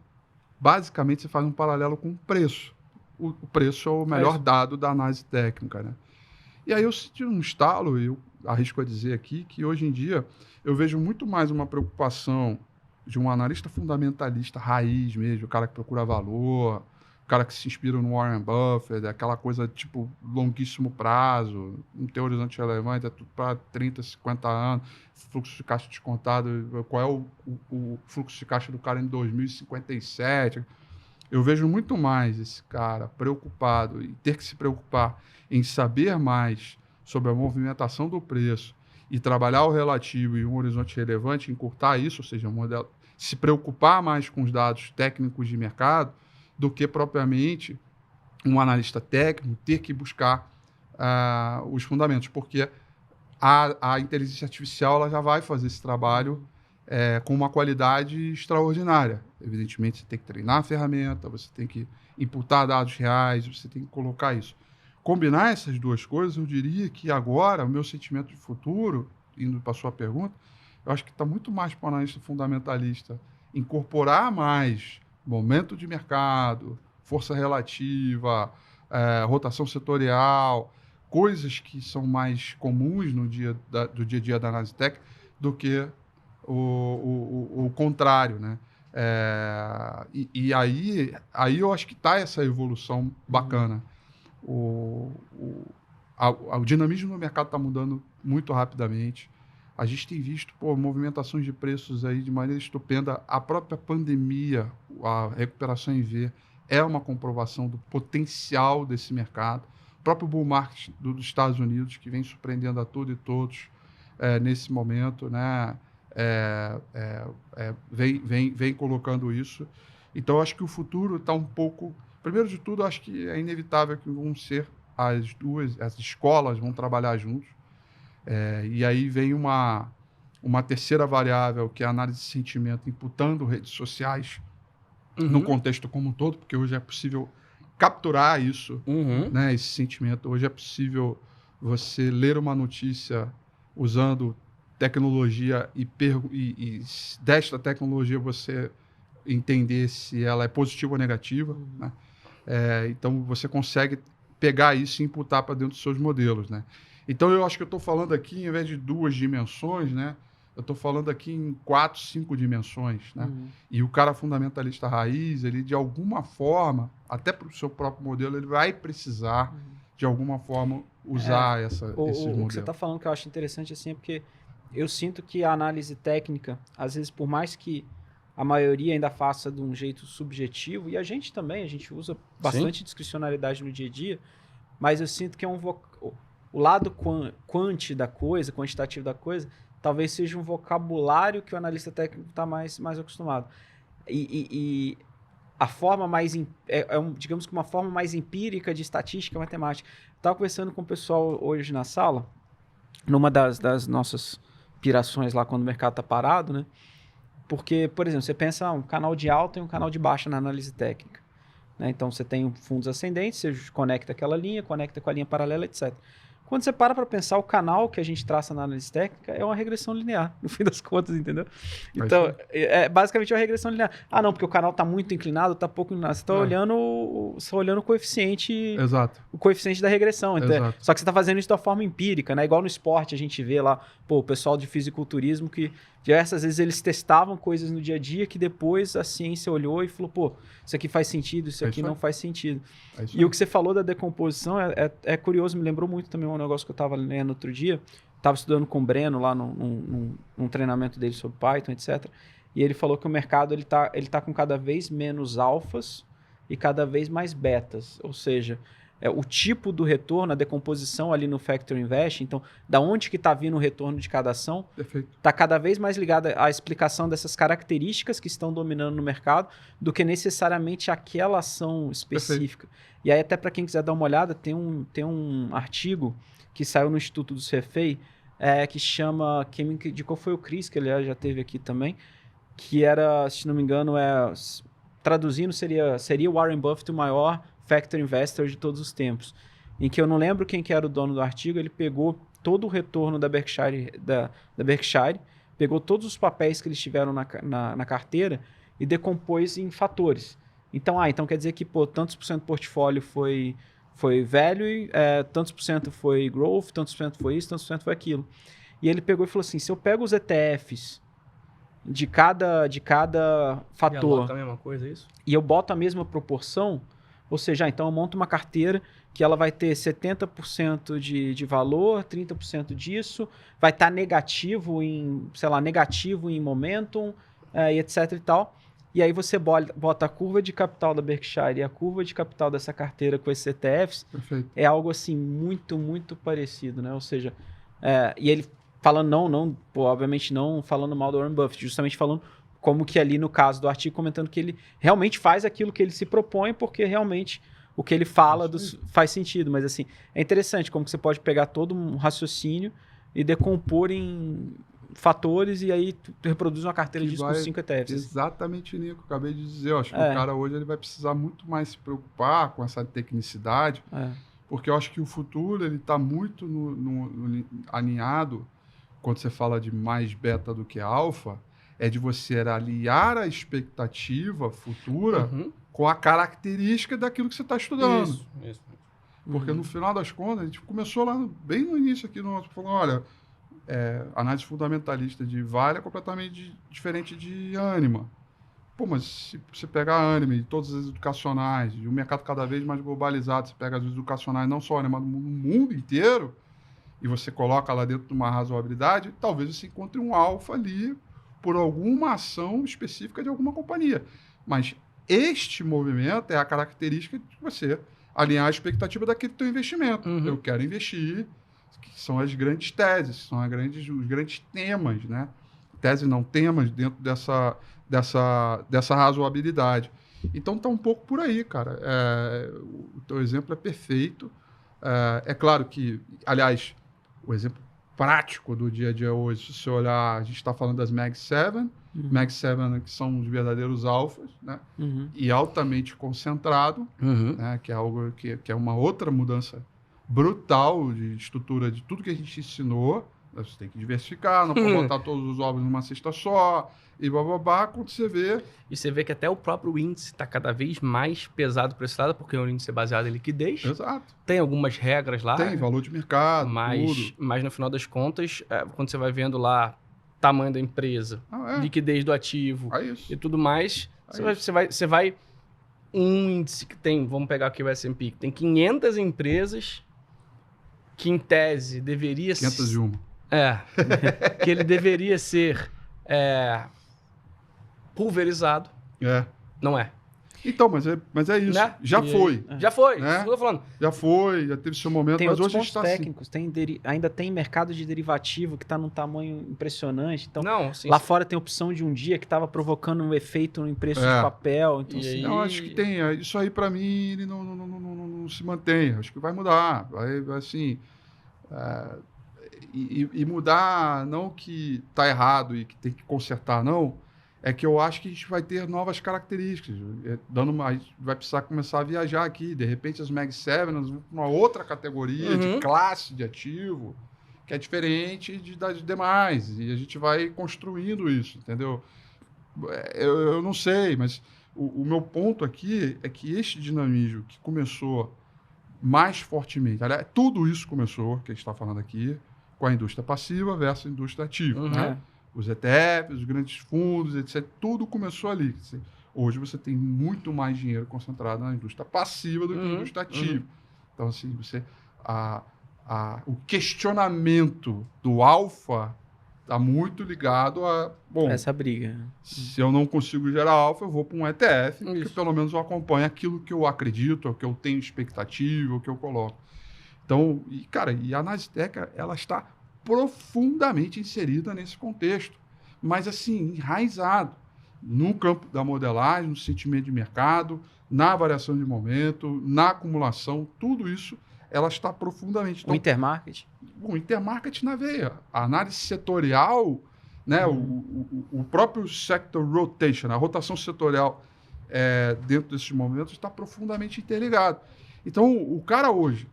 basicamente você faz um paralelo com o preço. O preço é o melhor dado da análise técnica, né? E aí eu senti um estalo, eu arrisco a dizer aqui, que hoje em dia eu vejo muito mais uma preocupação de um analista fundamentalista raiz mesmo, o cara que procura valor, o cara que se inspira no Warren Buffett, aquela coisa tipo longuíssimo prazo, não tem horizonte relevante, é tudo para 30, 50 anos, fluxo de caixa descontado, qual é o fluxo de caixa do cara em 2057. Eu vejo muito mais esse cara preocupado e ter que se preocupar em saber mais sobre a movimentação do preço e trabalhar o relativo e um horizonte relevante, encurtar isso, ou seja, se preocupar mais com os dados técnicos de mercado do que propriamente um analista técnico ter que buscar os fundamentos, porque a inteligência artificial ela já vai fazer esse trabalho com uma qualidade extraordinária. Evidentemente, você tem que treinar a ferramenta, você tem que imputar dados reais, você tem que colocar isso. Combinar essas duas coisas, eu diria que agora, o meu sentimento de futuro, indo para a sua pergunta, eu acho que está muito mais para o analista fundamentalista incorporar mais momento de mercado, força relativa, rotação setorial, coisas que são mais comuns do dia a dia da análise técnica, do que o contrário, né? Aí eu acho que está essa evolução bacana. O dinamismo no mercado está mudando muito rapidamente. A gente tem visto movimentações de preços aí de maneira estupenda. A própria pandemia, a recuperação em V, é uma comprovação do potencial desse mercado. O próprio bull market dos Estados Unidos, que vem surpreendendo a tudo e todos nesse momento, né? Vem colocando isso. Então, eu acho que o futuro está um pouco... Primeiro de tudo, acho que é inevitável que vão ser as escolas vão trabalhar juntos. E aí vem uma terceira variável, que é a análise de sentimento, imputando redes sociais no contexto como um todo, porque hoje é possível capturar isso, né, esse sentimento. Hoje é possível você ler uma notícia usando tecnologia e desta tecnologia você entender se ela é positiva ou negativa, né? Então, você consegue pegar isso e imputar para dentro dos seus modelos, né? Então, eu acho que eu estou falando aqui, em vez de 2 dimensões, né? Eu estou falando aqui em 4, 5 dimensões, né? E o cara fundamentalista raiz, ele de alguma forma, até para o seu próprio modelo, ele vai precisar, de alguma forma, usar esses modelos. O que você está falando que eu acho interessante, assim, é porque eu sinto que a análise técnica, às vezes, por mais que a maioria ainda faça de um jeito subjetivo, e a gente também, a gente usa bastante discricionalidade no dia a dia, mas eu sinto que é o lado quantitativo da coisa, talvez seja um vocabulário que o analista técnico está mais acostumado. E a forma mais... digamos que uma forma mais empírica de estatística matemática. Estava conversando com o pessoal hoje na sala, numa das nossas pirações lá quando o mercado está parado, né? Porque, por exemplo, você pensa um canal de alta e um canal de baixa na análise técnica, né? Então, você tem fundos ascendentes, você conecta aquela linha, conecta com a linha paralela, etc. Quando você para pensar, o canal que a gente traça na análise técnica é uma regressão linear, no fim das contas, entendeu? Então, basicamente uma regressão linear. Não, porque o canal está muito inclinado, está pouco inclinado. Você está olhando o coeficiente... Exato. O coeficiente da regressão. Então, só que você está fazendo isso de uma forma empírica, né? Igual no esporte, a gente vê lá, o pessoal de fisiculturismo que diversas vezes eles testavam coisas no dia a dia que depois a ciência olhou e falou, isso aqui faz sentido, isso aqui não faz sentido. E o que você falou da decomposição é curioso, me lembrou muito também um negócio que eu estava lendo outro dia, estava estudando com o Breno lá num treinamento dele sobre Python, etc. E ele falou que o mercado ele tá com cada vez menos alfas e cada vez mais betas. Ou seja, o tipo do retorno, a decomposição ali no Factor Invest, então, da onde que está vindo o retorno de cada ação, está cada vez mais ligada à explicação dessas características que estão dominando no mercado do que necessariamente aquela ação específica. Perfeito. E aí, até para quem quiser dar uma olhada, tem um artigo que saiu no Instituto do CFA, que chama, quem me indicou foi o Chris, que aliás já teve aqui também, que era, se não me engano, traduzindo, seria o Warren Buffett o maior Factor Investor de todos os tempos, em que eu não lembro quem que era o dono do artigo. Ele pegou todo o retorno da Berkshire, pegou todos os papéis que eles tiveram na carteira e decompôs em fatores. Então quer dizer que tantos por cento do portfólio foi value, tantos por cento foi growth, tantos por cento foi isso, tantos por cento foi aquilo. E ele pegou e falou assim, se eu pego os ETFs de cada fator a mesma coisa, isso? E eu boto a mesma proporção, ou seja, então eu monto uma carteira que ela vai ter 70% de valor, 30% disso, vai estar negativo em momentum, e etc e tal. E aí você bota a curva de capital da Berkshire e a curva de capital dessa carteira com esses ETFs. Perfeito. É algo assim muito, muito parecido, né? Ou seja, e ele falando obviamente não falando mal do Warren Buffett, justamente falando como que ali no caso do artigo, comentando que ele realmente faz aquilo que ele se propõe, porque realmente o que ele fala faz sentido. Mas assim, é interessante como que você pode pegar todo um raciocínio e decompor em fatores e aí tu reproduz uma carteira disso com 5 ETFs. Exatamente, Nico, acabei de dizer. Eu acho que o cara hoje ele vai precisar muito mais se preocupar com essa tecnicidade, porque eu acho que o futuro ele está muito alinhado, quando você fala de mais beta do que alfa, é de você aliar a expectativa futura com a característica daquilo que você está estudando. Isso. Porque no final das contas, a gente começou lá bem no início aqui, falando, olha, análise fundamentalista de Vale é completamente diferente de Anima. Pô, mas se você pegar a Anima e todas as educacionais, e o mercado cada vez mais globalizado, você pega as educacionais não só Anima, mas no mundo inteiro, e você coloca lá dentro de uma razoabilidade, talvez você encontre um alfa ali por alguma ação específica de alguma companhia. Mas este movimento é a característica de você alinhar a expectativa daquele teu investimento. Eu quero investir, que são as grandes teses, são os grandes temas, né? Teses não temas dentro dessa razoabilidade. Então está um pouco por aí, cara. O teu exemplo é perfeito. É claro que, aliás, o exemplo prático do dia a dia hoje, se você olhar, a gente está falando das Mag 7, Mag 7 que são os verdadeiros alfas, né? E altamente concentrado, né? Que é algo que é uma outra mudança brutal de estrutura de tudo que a gente ensinou. Você tem que diversificar, não pode botar todos os ovos numa cesta só, e bababá, quando você vê... E você vê que até o próprio índice está cada vez mais pesado para esse lado, porque o índice é baseado em liquidez. Exato. Tem algumas regras lá. Tem valor de mercado, tudo. Mas no final das contas, quando você vai vendo lá tamanho da empresa, liquidez do ativo e tudo mais, você vai... Um índice que tem, vamos pegar aqui o S&P, que tem 500 empresas que em tese deveria 501. Que ele deveria ser pulverizado. Não é. Então, mas é isso. Né? Já foi. Já foi, né? isso que eu tô falando. Já foi, já teve seu momento, tem mas outros hoje a gente pontos está técnicos. Ainda tem mercado de derivativo que está num tamanho impressionante. Então, sim, lá fora tem opção de um dia que estava provocando um efeito em preço de papel. Então, aí... Eu acho que tem. Isso aí, para mim, ele não se mantém. Acho que vai mudar. Vai assim... E mudar, não que está errado e que tem que consertar, não. É que eu acho que a gente vai ter novas características. A gente vai precisar começar a viajar aqui. De repente, as Mag 7 vão para uma outra categoria de classe de ativo que é diferente das demais. E a gente vai construindo isso, entendeu? Eu não sei, mas o meu ponto aqui é que este dinamismo que começou mais fortemente... Aliás, tudo isso começou, que a gente está falando aqui, com a indústria passiva versus a indústria ativa, né? Os ETFs, os grandes fundos, etc. Tudo começou ali. Hoje você tem muito mais dinheiro concentrado na indústria passiva do que na indústria ativa. Então, assim, o questionamento do alfa está muito ligado a... Bom, Essa briga. se eu não consigo gerar alfa, eu vou para um ETF, que Isso. pelo menos eu acompanho aquilo que eu acredito, o que eu tenho expectativa, o que eu coloco. Então, e a Nasdaq, ela está profundamente inserida nesse contexto, mas assim, enraizado no campo da modelagem, no sentimento de mercado, na variação de momento, na acumulação, tudo isso, ela está profundamente... O intermarket? O intermarket na veia. A análise setorial, né, o próprio sector rotation, a rotação setorial dentro desses momentos está profundamente interligado. Então, o cara hoje,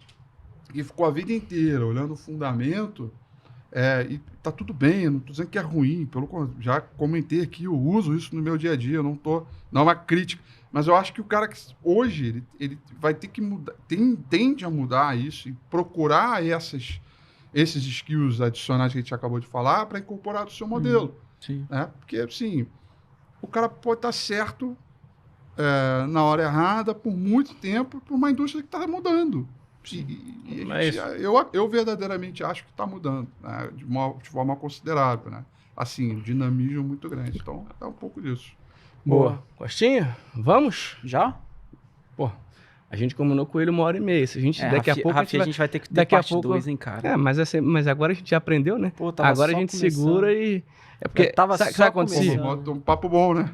que ficou a vida inteira olhando o fundamento, e tá tudo bem, eu não estou dizendo que é ruim, já comentei aqui, eu uso isso no meu dia a dia, não é uma crítica, mas eu acho que o cara que hoje ele vai ter que mudar, tende a mudar isso e procurar esses skills adicionais que a gente acabou de falar para incorporar do seu modelo. Sim. Né? Porque, assim, o cara pode estar certo na hora errada por muito tempo por uma indústria que está mudando. Eu verdadeiramente acho que está mudando, né? de forma considerável. Né? Assim, um dinamismo muito grande. Então, é um pouco disso. Boa. Costinha, vamos? Já? Pô, a gente combinou com ele 1h30. Se a gente, daqui a pouco Rafi, a gente vai ter que ter daqui a parte pouco- 2, hein, cara? Mas agora a gente já aprendeu, né? Pô, tava Agora a só gente começando. segura e... É porque, Eu tava sabe o que só acontecia? começando. Um papo bom, né?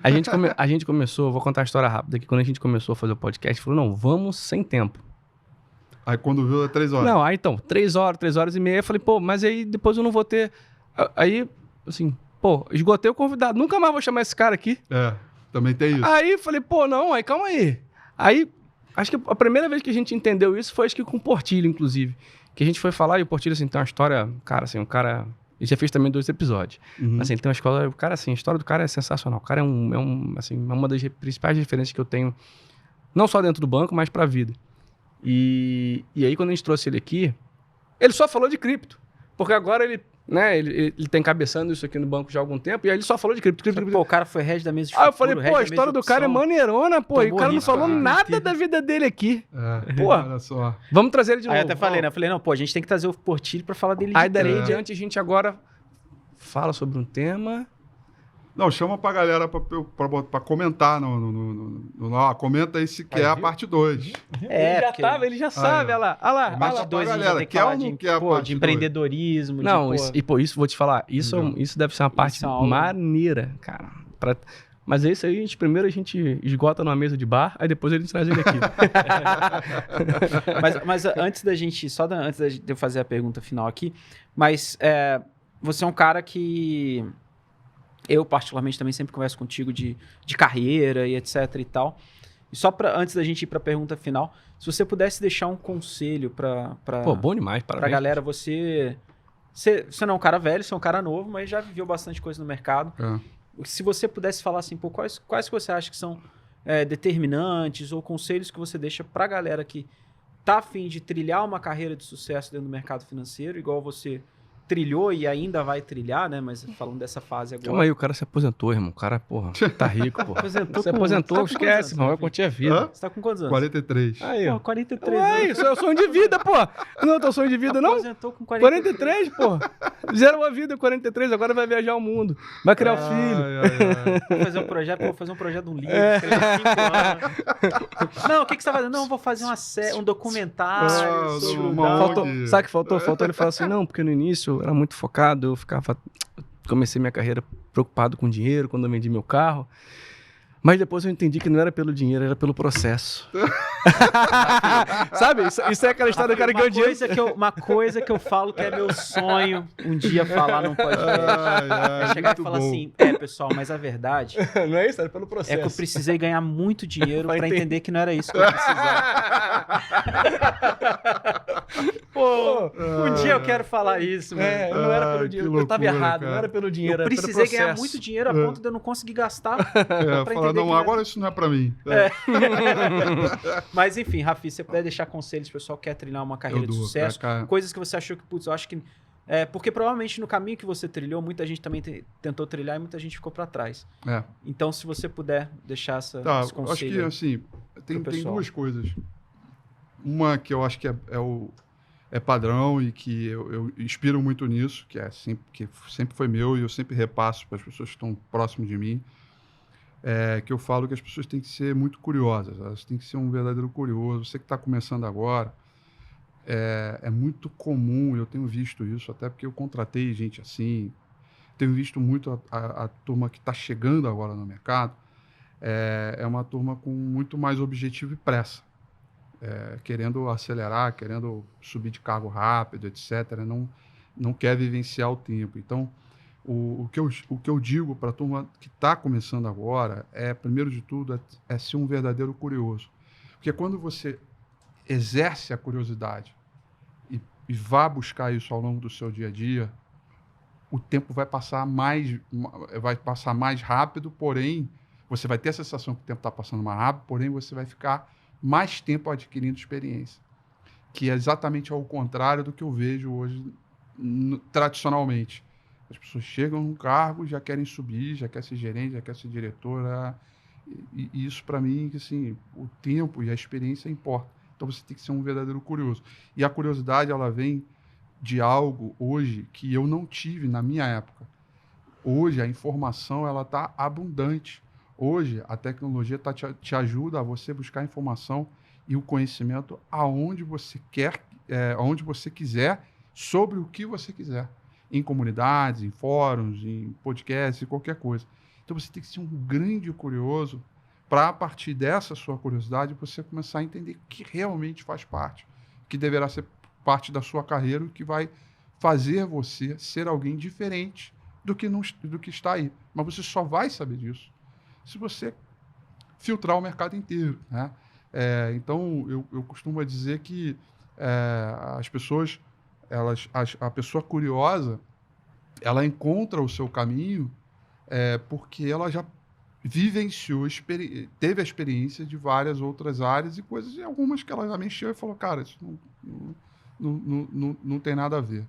A gente começou, vou contar a história rápida, que quando a gente começou a fazer o podcast, falou, não, vamos sem tempo. Aí quando viu, é 3 horas. Não, aí então, 3 horas e meia, eu falei, pô, mas aí depois eu não vou ter... Aí, assim, pô, esgotei o convidado, nunca mais vou chamar esse cara aqui. Também tem isso. Aí, falei, pô, não, aí calma aí. Aí, acho que a primeira vez que a gente entendeu isso foi, acho que com o Portilho, inclusive. Que a gente foi falar e o Portilho, assim, tem uma história... Cara, assim, um cara... Ele já fez também 2 episódios. Uhum. Assim, ele tem uma escola... O cara, assim, a história do cara é sensacional. O cara é uma das principais referências que eu tenho, não só dentro do banco, mas pra vida. E aí, quando a gente trouxe ele aqui, ele só falou de cripto. Porque agora ele, né, ele tá encabeçando isso aqui no banco já há algum tempo, e aí ele só falou de cripto. Pô, o cara foi head da mesa de Aí eu futuro, falei, head pô, da a mesa história de do cara é opção. maneirona, pô. E o Tomou cara não risco, falou cara. nada da vida dele aqui. Pô. Olha só. Vamos trazer ele de novo. Aí eu até falei, né? Eu falei, não, pô, a gente tem que trazer o Portilho pra falar dele de Aí dali em trade. diante a gente agora fala sobre um tema. Não, chama pra galera pra comentar lá. Comenta aí se quer a parte 2. É, ele já porque- tava, ele já sabe, ó. olha lá. Olha lá, olha Parte lá. 2 a gente galera, tem que quer falar ou não de, quer a pô, parte de dois? empreendedorismo. Não, de, pô, isso, vou te falar, isso deve ser uma parte Isso é uma aula. maneira, cara. Mas é isso aí, primeiro a gente esgota numa mesa de bar, aí depois a gente traz ele aqui. mas antes da gente, antes de eu fazer a pergunta final aqui, mas você é um cara que eu particularmente também sempre converso contigo de carreira e etc e tal. E só antes da gente ir para a pergunta final, se você pudesse deixar um conselho para Pô, bom demais, pra parabéns. galera, você não é um cara velho, você é um cara novo, mas já viveu bastante coisa no mercado. Se você pudesse falar assim, pô, quais que você acha que são determinantes ou conselhos que você deixa pra galera que tá a fim de trilhar uma carreira de sucesso dentro do mercado financeiro, igual você trilhou e ainda vai trilhar, né? Mas falando dessa fase agora. Calma aí, o cara se aposentou, irmão. O cara, porra, tá rico, porra. Aposentou Se com- aposentou, você tá com esquece, quantos irmão. Vai anos, curtir a vida. Hã? Você tá com quantos anos? 43. Aí, Pô, ó. 43 Ué, anos. isso é o sonho de vida, pô. Não é o teu sonho de vida, não? Aposentou com 43. 43, pô. Zerou a vida, 43, agora vai viajar o mundo. Vai criar o filho. Vou fazer um projeto, vou fazer um projeto de um livro, escrever 5 anos. Não, o que você tá fazendo? Não, vou fazer um documentário sobre o uma Dow. ONG. Sabe o que faltou? Faltou ele falar assim, não, porque no início eu era muito focado, eu comecei minha carreira preocupado com dinheiro, quando eu vendi meu carro. Mas depois eu entendi que não era pelo dinheiro, era pelo processo. Sabe? Isso é aquela história do cara que ganhou dinheiro. Uma coisa que eu falo que é meu sonho um dia falar num podcast. É chegar e falar assim, pessoal, mas a verdade Não é isso? Era pelo é processo. que eu precisei ganhar muito dinheiro Pra pra entender. entender que não era isso que eu precisava. Pô, um dia eu quero falar isso, mano. Não era pelo que dinheiro. Eu tava loucura, errado, cara. não era pelo dinheiro, Eu era pelo precisei ganhar processo. muito dinheiro a ponto de eu não conseguir gastar. Falar, entender não, que agora isso não é pra mim. Mas enfim, Rafi, se você puder deixar conselhos pro pessoal que quer trilhar uma carreira Eu de dou, sucesso, cara. coisas que você achou que, putz, eu acho que... porque provavelmente no caminho que você trilhou, muita gente também tentou trilhar e muita gente ficou pra trás. Então, se você puder deixar esse Acho que, conselho... assim, tem pessoal. duas coisas. Uma que eu acho que é é padrão e que eu inspiro muito nisso, que sempre foi meu e eu sempre repasso para as pessoas que estão próximo de mim, que eu falo que as pessoas têm que ser muito curiosas, elas têm que ser um verdadeiro curioso. Você que está começando agora, é muito comum, eu tenho visto isso, até porque eu contratei gente assim, tenho visto muito a turma que está chegando agora no mercado, é uma turma com muito mais objetivo e pressa. Querendo acelerar, querendo subir de cargo rápido, etc., não quer vivenciar o tempo. Então, o que eu digo para a turma que está começando agora primeiro de tudo, ser um verdadeiro curioso. Porque quando você exerce a curiosidade e vá buscar isso ao longo do seu dia a dia, o tempo vai passar mais rápido, porém, você vai ter a sensação que o tempo está passando mais rápido, porém, você vai ficar mais tempo adquirindo experiência, que é exatamente ao contrário do que eu vejo hoje tradicionalmente. As pessoas chegam num cargo, já querem subir, já quer ser gerente, já quer ser diretora, e isso para mim, assim, o tempo e a experiência importa. Então você tem que ser um verdadeiro curioso. E a curiosidade, ela vem de algo hoje que eu não tive na minha época. Hoje a informação ela está abundante. Hoje, a tecnologia te ajuda a você buscar informação e o conhecimento aonde você quiser, sobre o que você quiser. Em comunidades, em fóruns, em podcasts, em qualquer coisa. Então, você tem que ser um grande curioso para, a partir dessa sua curiosidade, você começar a entender o que realmente faz parte, que deverá ser parte da sua carreira, o que vai fazer você ser alguém diferente do que está aí. Mas você só vai saber disso se você filtrar o mercado inteiro, né? Então, eu costumo dizer que as pessoas, a pessoa curiosa, ela encontra o seu caminho porque ela já vivenciou, teve a experiência de várias outras áreas e coisas, e algumas que ela já mexeu e falou, cara, isso não tem nada a ver.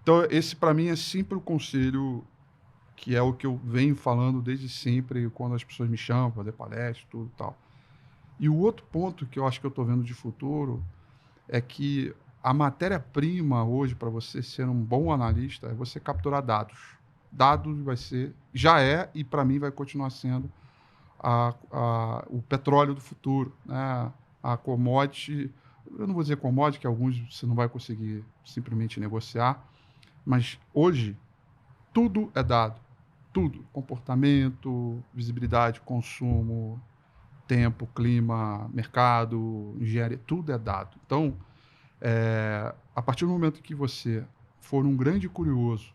Então, esse para mim é sempre o conselho, que é o que eu venho falando desde sempre, quando as pessoas me chamam para fazer palestra, tudo e tal. E o outro ponto que eu acho que eu estou vendo de futuro é que a matéria-prima hoje para você ser um bom analista é você capturar dados. Dados já é e para mim vai continuar sendo o petróleo do futuro, né? A commodity, eu não vou dizer commodity, que alguns você não vai conseguir simplesmente negociar, mas hoje tudo é dado. Tudo. Comportamento, visibilidade, consumo, tempo, clima, mercado, engenharia, tudo é dado. Então, a partir do momento que você for um grande curioso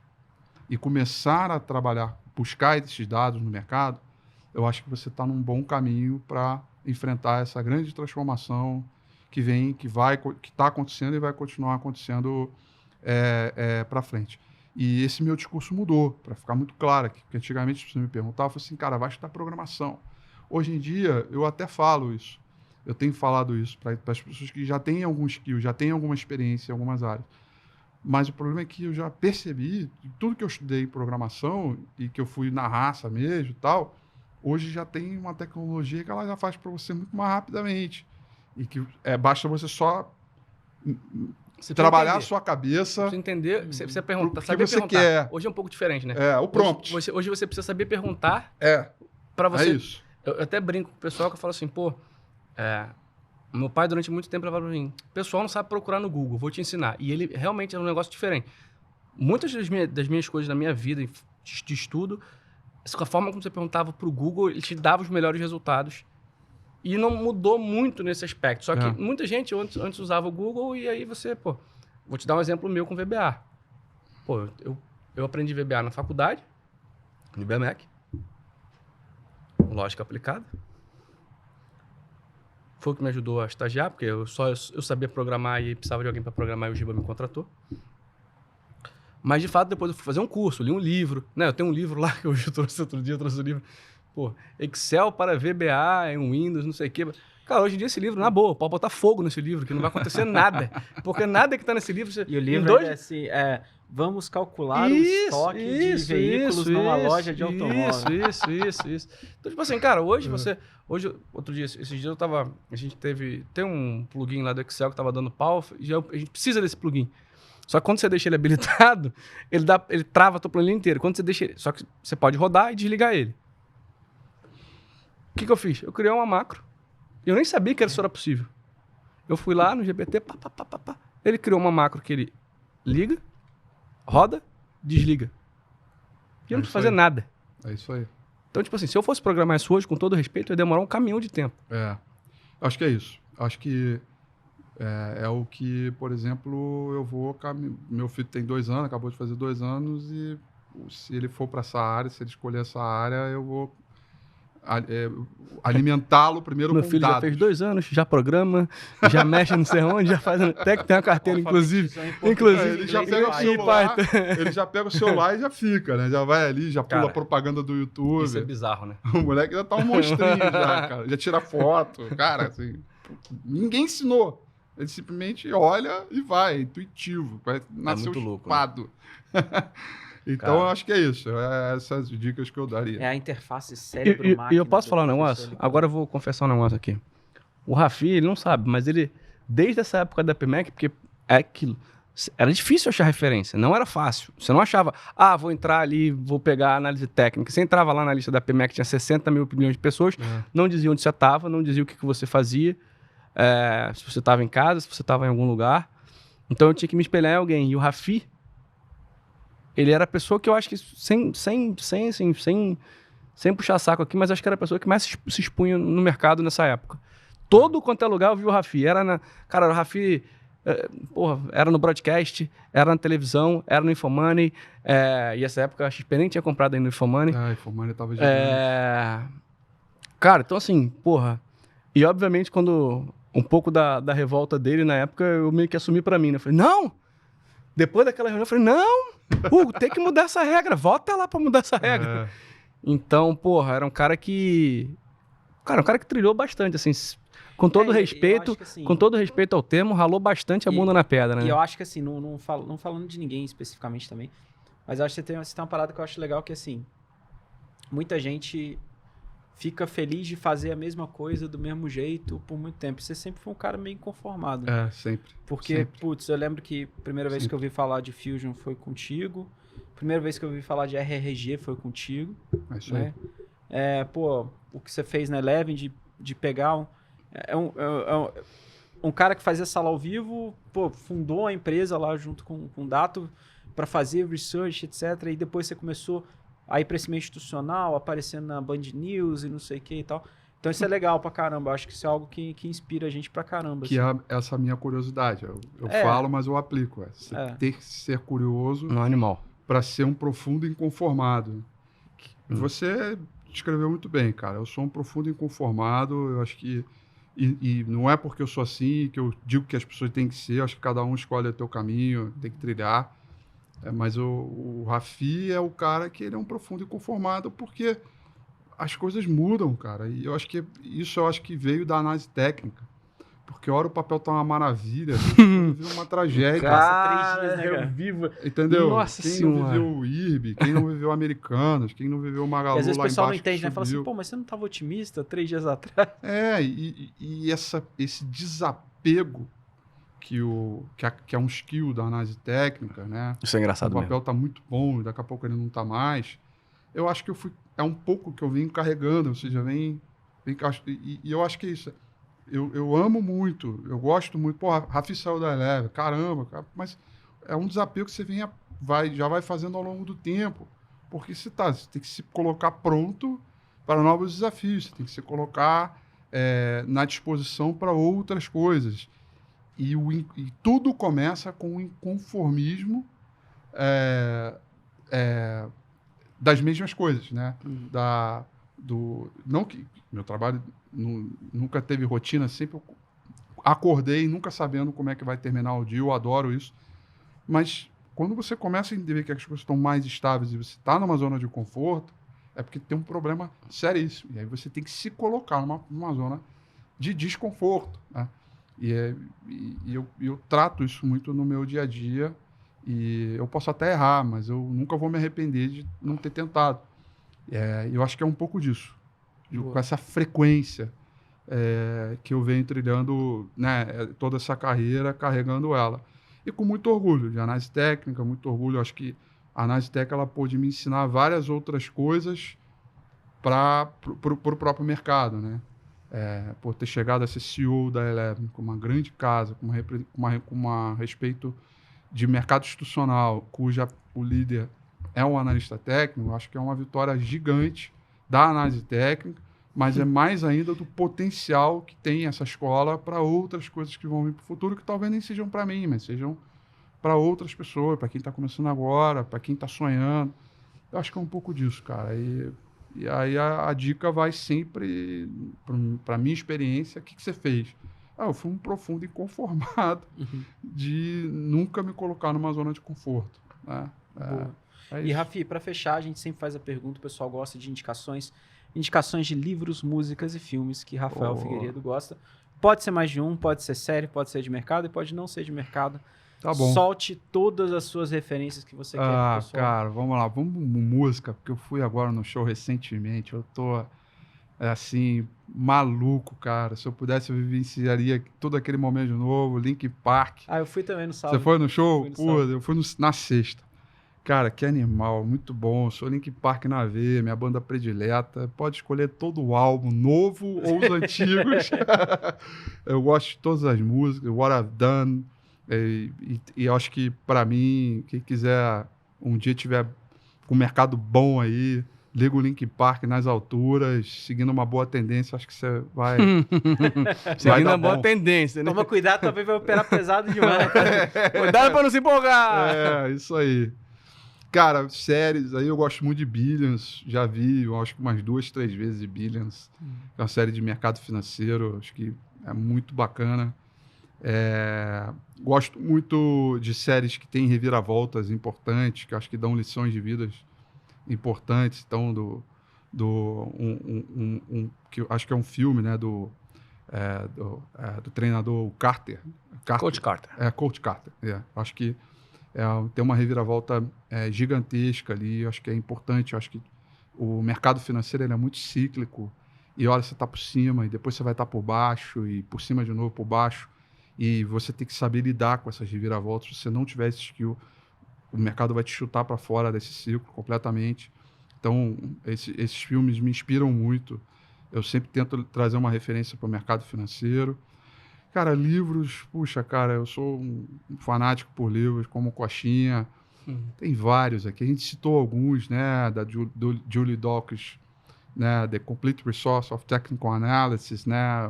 e começar a trabalhar, buscar esses dados no mercado, eu acho que você está num bom caminho para enfrentar essa grande transformação que está acontecendo e vai continuar acontecendo para frente. E esse meu discurso mudou, para ficar muito claro aqui, porque antigamente as pessoas me perguntavam, eu falei assim, cara, vai estudar programação. Hoje em dia, eu até falo isso, eu tenho falado isso para as pessoas que já têm algum skill, já têm alguma experiência em algumas áreas. Mas o problema é que eu já percebi, de tudo que eu estudei em programação e que eu fui na raça mesmo e tal, hoje já tem uma tecnologia que ela já faz para você muito mais rapidamente. E que basta você só trabalhar a sua cabeça. Você entender, você precisa perguntar, saber você perguntar. Quer. Hoje é um pouco diferente, né? O prompt. Hoje você precisa saber perguntar para você. É isso. Eu até brinco com o pessoal que eu falo assim, meu pai durante muito tempo falava para mim, o pessoal não sabe procurar no Google, vou te ensinar. E ele realmente é um negócio diferente. Muitas das minhas coisas na minha vida de estudo, a forma como você perguntava para o Google, ele te dava os melhores resultados. E não mudou muito nesse aspecto. Só que muita gente antes usava o Google e aí você, vou te dar um exemplo meu com VBA. Eu aprendi VBA na faculdade, no IBMEC, lógica aplicada. Foi o que me ajudou a estagiar, porque eu sabia programar e precisava de alguém para programar e o Giba me contratou. Mas, de fato, depois eu fui fazer um curso, li um livro, né? Eu tenho um livro lá que eu trouxe outro dia, o livro. Excel para VBA em Windows, não sei o quê. Cara, hoje em dia esse livro, na boa, pode botar fogo nesse livro, que não vai acontecer nada. Porque nada que está nesse livro... E o livro vamos calcular o estoque de veículos numa loja de automóvel. Isso. Então, tipo assim, cara, hoje, outro dia, esses dias a gente tem um plugin lá do Excel que tava dando pau, a gente precisa desse plugin. Só que quando você deixa ele habilitado, ele trava a tua planilha inteira. Quando você deixa ele, só que você pode rodar e desligar ele. O que eu fiz? Eu criei uma macro. Eu nem sabia que isso era possível. Eu fui lá no GPT, ele criou uma macro que ele liga, roda, desliga. E eu não preciso fazer nada. É isso aí. Então, tipo assim, se eu fosse programar isso hoje, com todo respeito, ia demorar um caminhão de tempo. Acho que é isso. Acho que é o que, por exemplo, meu filho tem 2 anos, acabou de fazer 2 anos, e se ele for para essa área, se ele escolher essa área, eu vou alimentá-lo primeiro Meu com filho dados. já fez 2 anos, já programa, já mexe não sei onde, já faz até que tem uma carteira, inclusive. Ele já pega o celular, ele já pega o celular e já fica, né? Já vai ali, já pula a propaganda do YouTube. Isso é bizarro, né? O moleque já tá um monstrinho já, cara. Já tira foto. Cara, assim, ninguém ensinou. Ele simplesmente olha e vai, é intuitivo. Nasceu muito louco, chupado. Então, eu acho que é isso. Essas dicas que eu daria. É a interface cérebro-máquina. E eu posso falar um negócio? Agora eu vou confessar um negócio aqui. O Rafi, ele não sabe, mas ele, desde essa época da PMAC, porque é aquilo, era difícil achar referência, não era fácil. Você não achava, vou entrar ali, vou pegar a análise técnica. Você entrava lá na lista da PMAC, tinha 60 mil milhões de pessoas, não dizia onde você estava, não dizia o que você fazia, se você estava em casa, se você estava em algum lugar. Então eu tinha que me espelhar em alguém. E o Rafi, ele era a pessoa que eu acho que, sem puxar saco aqui, mas acho que era a pessoa que mais se expunha no mercado nessa época. Todo quanto é lugar eu vi o Rafi. Cara, o Rafi, era no broadcast, era na televisão, era no Infomoney. E essa época a XP nem tinha comprado ainda no Infomoney. Infomoney tava gigante. Cara, então assim, E obviamente quando um pouco da revolta dele na época, eu meio que assumi pra mim, né? Eu falei, não! Depois daquela reunião, eu falei, não! Tem que mudar essa regra, volta lá pra mudar essa regra. Então, era um cara que... Cara, um cara que trilhou bastante, assim, com todo respeito, assim, com todo respeito ao termo, ralou bastante a bunda na pedra, né? E eu acho que assim, não falando de ninguém especificamente também, mas eu acho que você tem uma parada que eu acho legal, que assim, muita gente fica feliz de fazer a mesma coisa do mesmo jeito por muito tempo. Você sempre foi um cara meio inconformado. Sempre. Porque, sempre. Putz, eu lembro que a primeira vez que eu ouvi falar de Fusion foi contigo. Primeira vez que eu ouvi falar de RRG foi contigo. É isso né? O que você fez na Eleven de pegar um cara que fazia sala ao vivo, fundou a empresa lá junto com o Dato para fazer research, etc. E depois você começou a ir para esse meio institucional, aparecendo na Band News e não sei o que e tal. Então isso é legal pra caramba. Eu acho que isso é algo que inspira a gente pra caramba. Que assim. é essa minha curiosidade. Eu falo, mas eu aplico. Você ter que ser curioso no animal para ser um profundo inconformado. Você descreveu muito bem, cara. Eu sou um profundo inconformado. Eu acho que... E não é porque eu sou assim que eu digo que as pessoas têm que ser. Eu acho que cada um escolhe o teu caminho, tem que trilhar. Mas o Rafi é o cara que ele é um profundo inconformado porque as coisas mudam, cara. E eu acho que veio da análise técnica. Porque hora o papel tá uma maravilha, viu uma tragédia. Cara, 3 dias, né, cara? Viva. Entendeu? Nossa quem senhora. não viveu o IRB, quem não viveu Americanas, quem não viveu o Magalu E às vezes o lá pessoal não embaixo entende, né? Fala assim, subiu. mas você não tava otimista 3 dias atrás? E esse desapego que é um skill da análise técnica, né? Isso é engraçado O papel mesmo. tá muito bom e daqui a pouco ele não tá mais. Eu acho que é um pouco que eu venho carregando, ou seja, e eu acho que é isso. Eu amo muito, eu gosto muito. Pô, Rafi saiu da Eleven, caramba, cara, mas é um desapego que você já vai fazendo ao longo do tempo. Porque você tem que se colocar pronto para novos desafios, você tem que se colocar na disposição para outras coisas. E tudo começa com o inconformismo das mesmas coisas, né? Não que meu trabalho nunca teve rotina, sempre eu acordei nunca sabendo como é que vai terminar o dia, eu adoro isso. Mas quando você começa a entender que as coisas estão mais estáveis e você está numa zona de conforto, é porque tem um problema seríssimo. E aí você tem que se colocar numa zona de desconforto, né? E eu trato isso muito no meu dia a dia E eu posso até errar, mas eu nunca vou me arrepender de não ter tentado. Eu acho que é um pouco disso. Com essa frequência que eu venho trilhando, né, toda essa carreira, carregando ela. E com muito orgulho de análise técnica, muito orgulho. Eu acho que a análise técnica ela pôde me ensinar várias outras coisas para o próprio mercado, né? Por ter chegado a ser CEO da Eleven, com uma grande casa, com uma respeito de mercado institucional, cuja o líder é um analista técnico, acho que é uma vitória gigante da análise técnica, mas é mais ainda do potencial que tem essa escola para outras coisas que vão vir para o futuro, que talvez nem sejam para mim, mas sejam para outras pessoas, para quem está começando agora, para quem está sonhando. Eu acho que é um pouco disso, cara. E aí a dica vai sempre para a minha experiência. O que você fez? Eu fui um profundo inconformado de nunca me colocar numa zona de conforto. Né? E, Rafi, para fechar, a gente sempre faz a pergunta, o pessoal gosta de indicações de livros, músicas e filmes que Rafael Figueiredo gosta. Pode ser mais de um, pode ser série, pode ser de mercado e pode não ser de mercado. Tá bom. Solte todas as suas referências que você quer pro pessoal. Cara, vamos lá. Vamos música, porque eu fui agora no show recentemente. Eu tô, assim, maluco, cara. Se eu pudesse, eu vivenciaria todo aquele momento de novo. Linkin Park. Eu fui também no sábado. Você foi no show? Eu fui na sexta. Cara, que animal, muito bom. Sou Linkin Park na veia, minha banda predileta. Pode escolher todo o álbum, novo ou os antigos. Eu gosto de todas as músicas. What I've Done. E eu acho que, para mim, quem quiser um dia tiver com um mercado bom aí, liga o Linkin Park nas alturas, seguindo uma boa tendência, acho que você vai... Seguindo uma boa tendência, né? Toma cuidado, talvez vai operar pesado demais. Cuidado para não se empolgar! Isso aí. Cara, séries, aí eu gosto muito de Billions, já vi, eu acho que umas 2, 3 vezes de Billions. É uma série de mercado financeiro, acho que é muito bacana. Gosto muito de séries que têm reviravoltas importantes, que acho que dão lições de vidas importantes. Então, que eu acho que é um filme, né, do treinador Carter. Coach Carter. Coach Carter. Acho que tem uma reviravolta gigantesca ali. Acho que é importante. Acho que o mercado financeiro ele é muito cíclico. E olha, você está por cima e depois você vai estar por baixo e por cima de novo por baixo. E você tem que saber lidar com essas reviravoltas. Se você não tiver esse skill, o mercado vai te chutar para fora desse ciclo completamente. Então, esses filmes me inspiram muito. Eu sempre tento trazer uma referência para o mercado financeiro. Cara, livros, puxa, cara, eu sou um fanático por livros, como Coxinha. Tem vários aqui. A gente citou alguns, né, da Julie Dawkins, né, The Complete Resource of Technical Analysis, né,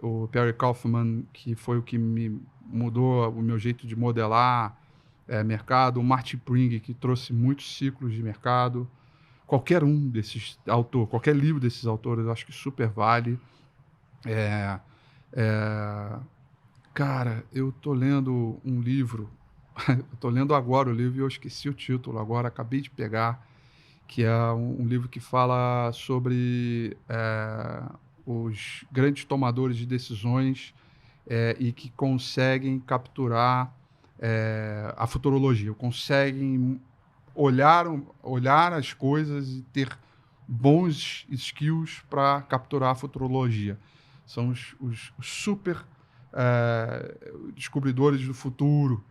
o Perry Kaufman, que foi o que me mudou o meu jeito de modelar mercado, o Martin Pring, que trouxe muitos ciclos de mercado. Qualquer um desses autores, qualquer livro desses autores, eu acho que super vale. Cara, eu tô lendo um livro, eu tô lendo agora o livro e eu esqueci o título agora, acabei de pegar, que é um livro que fala sobre os grandes tomadores de decisões e que conseguem capturar a futurologia, conseguem olhar as coisas e ter bons skills para capturar a futurologia. São os super descobridores do futuro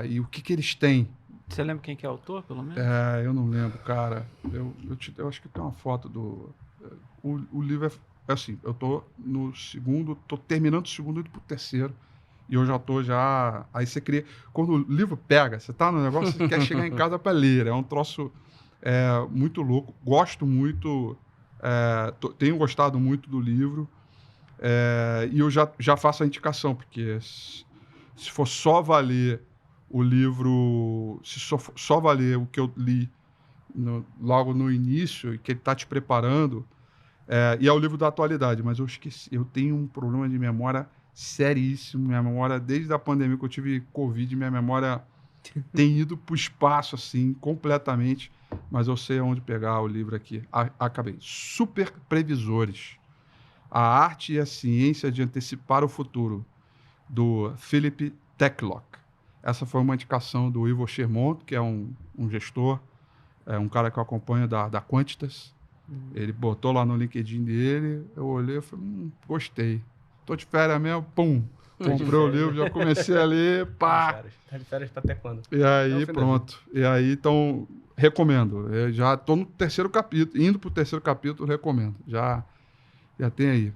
e o que eles têm. Você lembra quem que é o autor, pelo menos? Eu não lembro, cara. Eu acho que tem uma foto do... O livro é assim, eu tô no segundo, tô terminando o segundo e indo pro terceiro. E eu já tô Aí você cria... Quando o livro pega, você tá no negócio, você quer chegar em casa para ler. É um troço muito louco. Gosto muito... tenho gostado muito do livro. E eu já faço a indicação, porque se for só valer o livro... Se só valer o que eu li logo no início, e que ele está te preparando... e é o livro da atualidade, mas eu esqueci. Eu tenho um problema de memória seríssimo. Minha memória, desde a pandemia que eu tive Covid, minha memória tem ido para o espaço, assim, completamente. Mas eu sei onde pegar o livro aqui. Acabei. Super Previsores. A arte e a ciência de antecipar o futuro, do Philip Techlock. Essa foi uma indicação do Ivo Schermont, que é um gestor, um cara que eu acompanho da Quantitas. Ele botou lá no LinkedIn dele, eu olhei e falei, gostei. Tô de férias mesmo, pum. Comprei o livro, já comecei a ler, pá. Tá de férias pra até quando? E aí, pronto. E aí, então, recomendo. Eu já tô no 3º capítulo, indo pro 3º capítulo, recomendo. Já tem aí.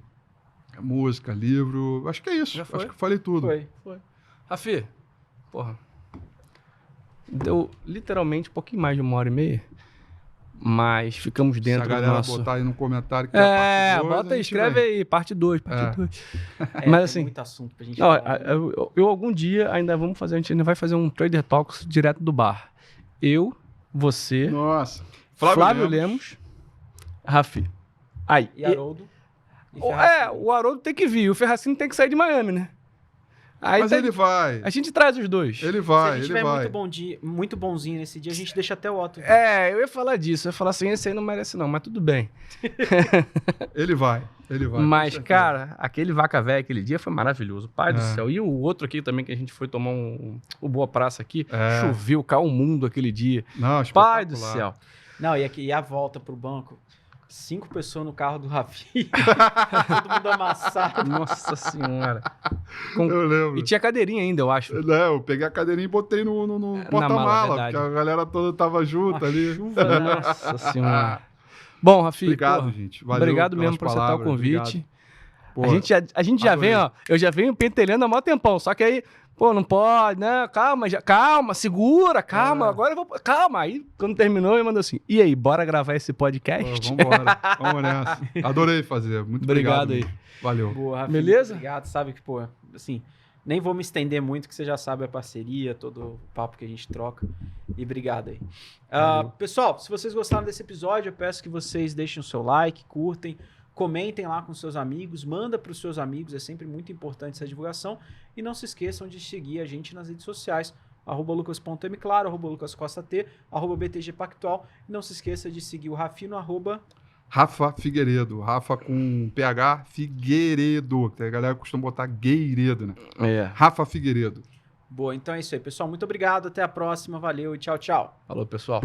Música, livro, acho que é isso. Já foi? Acho que falei tudo. Foi. Rafi, porra. Deu literalmente um pouquinho mais de 1h30. Mas ficamos dentro Se a do galera nosso... botar aí no comentário que é a parte 2, bota aí, a gente escreve vem. aí, parte 2, parte 2. Mas Mas tem assim, muito assunto pra gente Não, falar. eu algum dia ainda vamos fazer, a gente ainda vai fazer um Trader Talks direto do bar. Eu, você, Nossa. Flávio Lemos, Rafi. Aí. E Haroldo. E O Haroldo tem que vir, o Ferracini tem que sair de Miami, né? Aí Mas ele vai. a gente traz os dois. Ele Se vai, a gente ele tiver vai. muito bonzinho nesse dia, a gente deixa até o Otto. Eu ia falar disso, eu ia falar assim, esse aí não merece não, mas tudo bem. Ele vai. Mas, com certeza. cara, aquele Vaca Véia aquele dia foi maravilhoso, pai do É. céu. E o outro aqui também, que a gente foi tomar o Boa Praça aqui, É. choveu, caiu o mundo aquele dia. Não, Pai do espetacular. céu. Não, e a volta pro banco, 5 pessoas no carro do Rafi, todo mundo amassado. Nossa senhora. Eu lembro. E tinha cadeirinha ainda, eu acho. Eu peguei a cadeirinha e botei no Na mala, porta-mala, verdade. porque a galera toda tava junto Uma ali. chuva, né? Nossa senhora. Bom, Rafi, Obrigado, porra, gente. Valeu obrigado mesmo pelas por aceitar o palavras, convite. obrigado. A gente já adorei. vem, eu já venho pentelhando há mó tempão, só que aí, não pode, né? Calma, segura, calma, agora eu vou... Calma, aí quando terminou, ele mandou assim, e aí, bora gravar esse podcast? Vambora, vamos nessa. Adorei fazer, muito obrigado. Obrigado aí. mesmo. Valeu. Boa, Rafi, Beleza? Obrigado, sabe que, pô, assim, nem vou me estender muito, que você já sabe a parceria, todo o papo que a gente troca. E obrigado aí. Pessoal, se vocês gostaram desse episódio, eu peço que vocês deixem o seu like, curtem, comentem lá com seus amigos, manda para os seus amigos, é sempre muito importante essa divulgação. E não se esqueçam de seguir a gente nas redes sociais, @lucas.mclaro, @lucascosta_t, @btgpactual. E não se esqueça de seguir o Rafi no Rafa Figueiredo, Rafa com PH Figueiredo, que a galera costuma botar Gueiredo, né? Rafa Figueiredo. Boa, então é isso aí, pessoal. Muito obrigado, até a próxima, valeu e tchau, tchau. Falou, pessoal.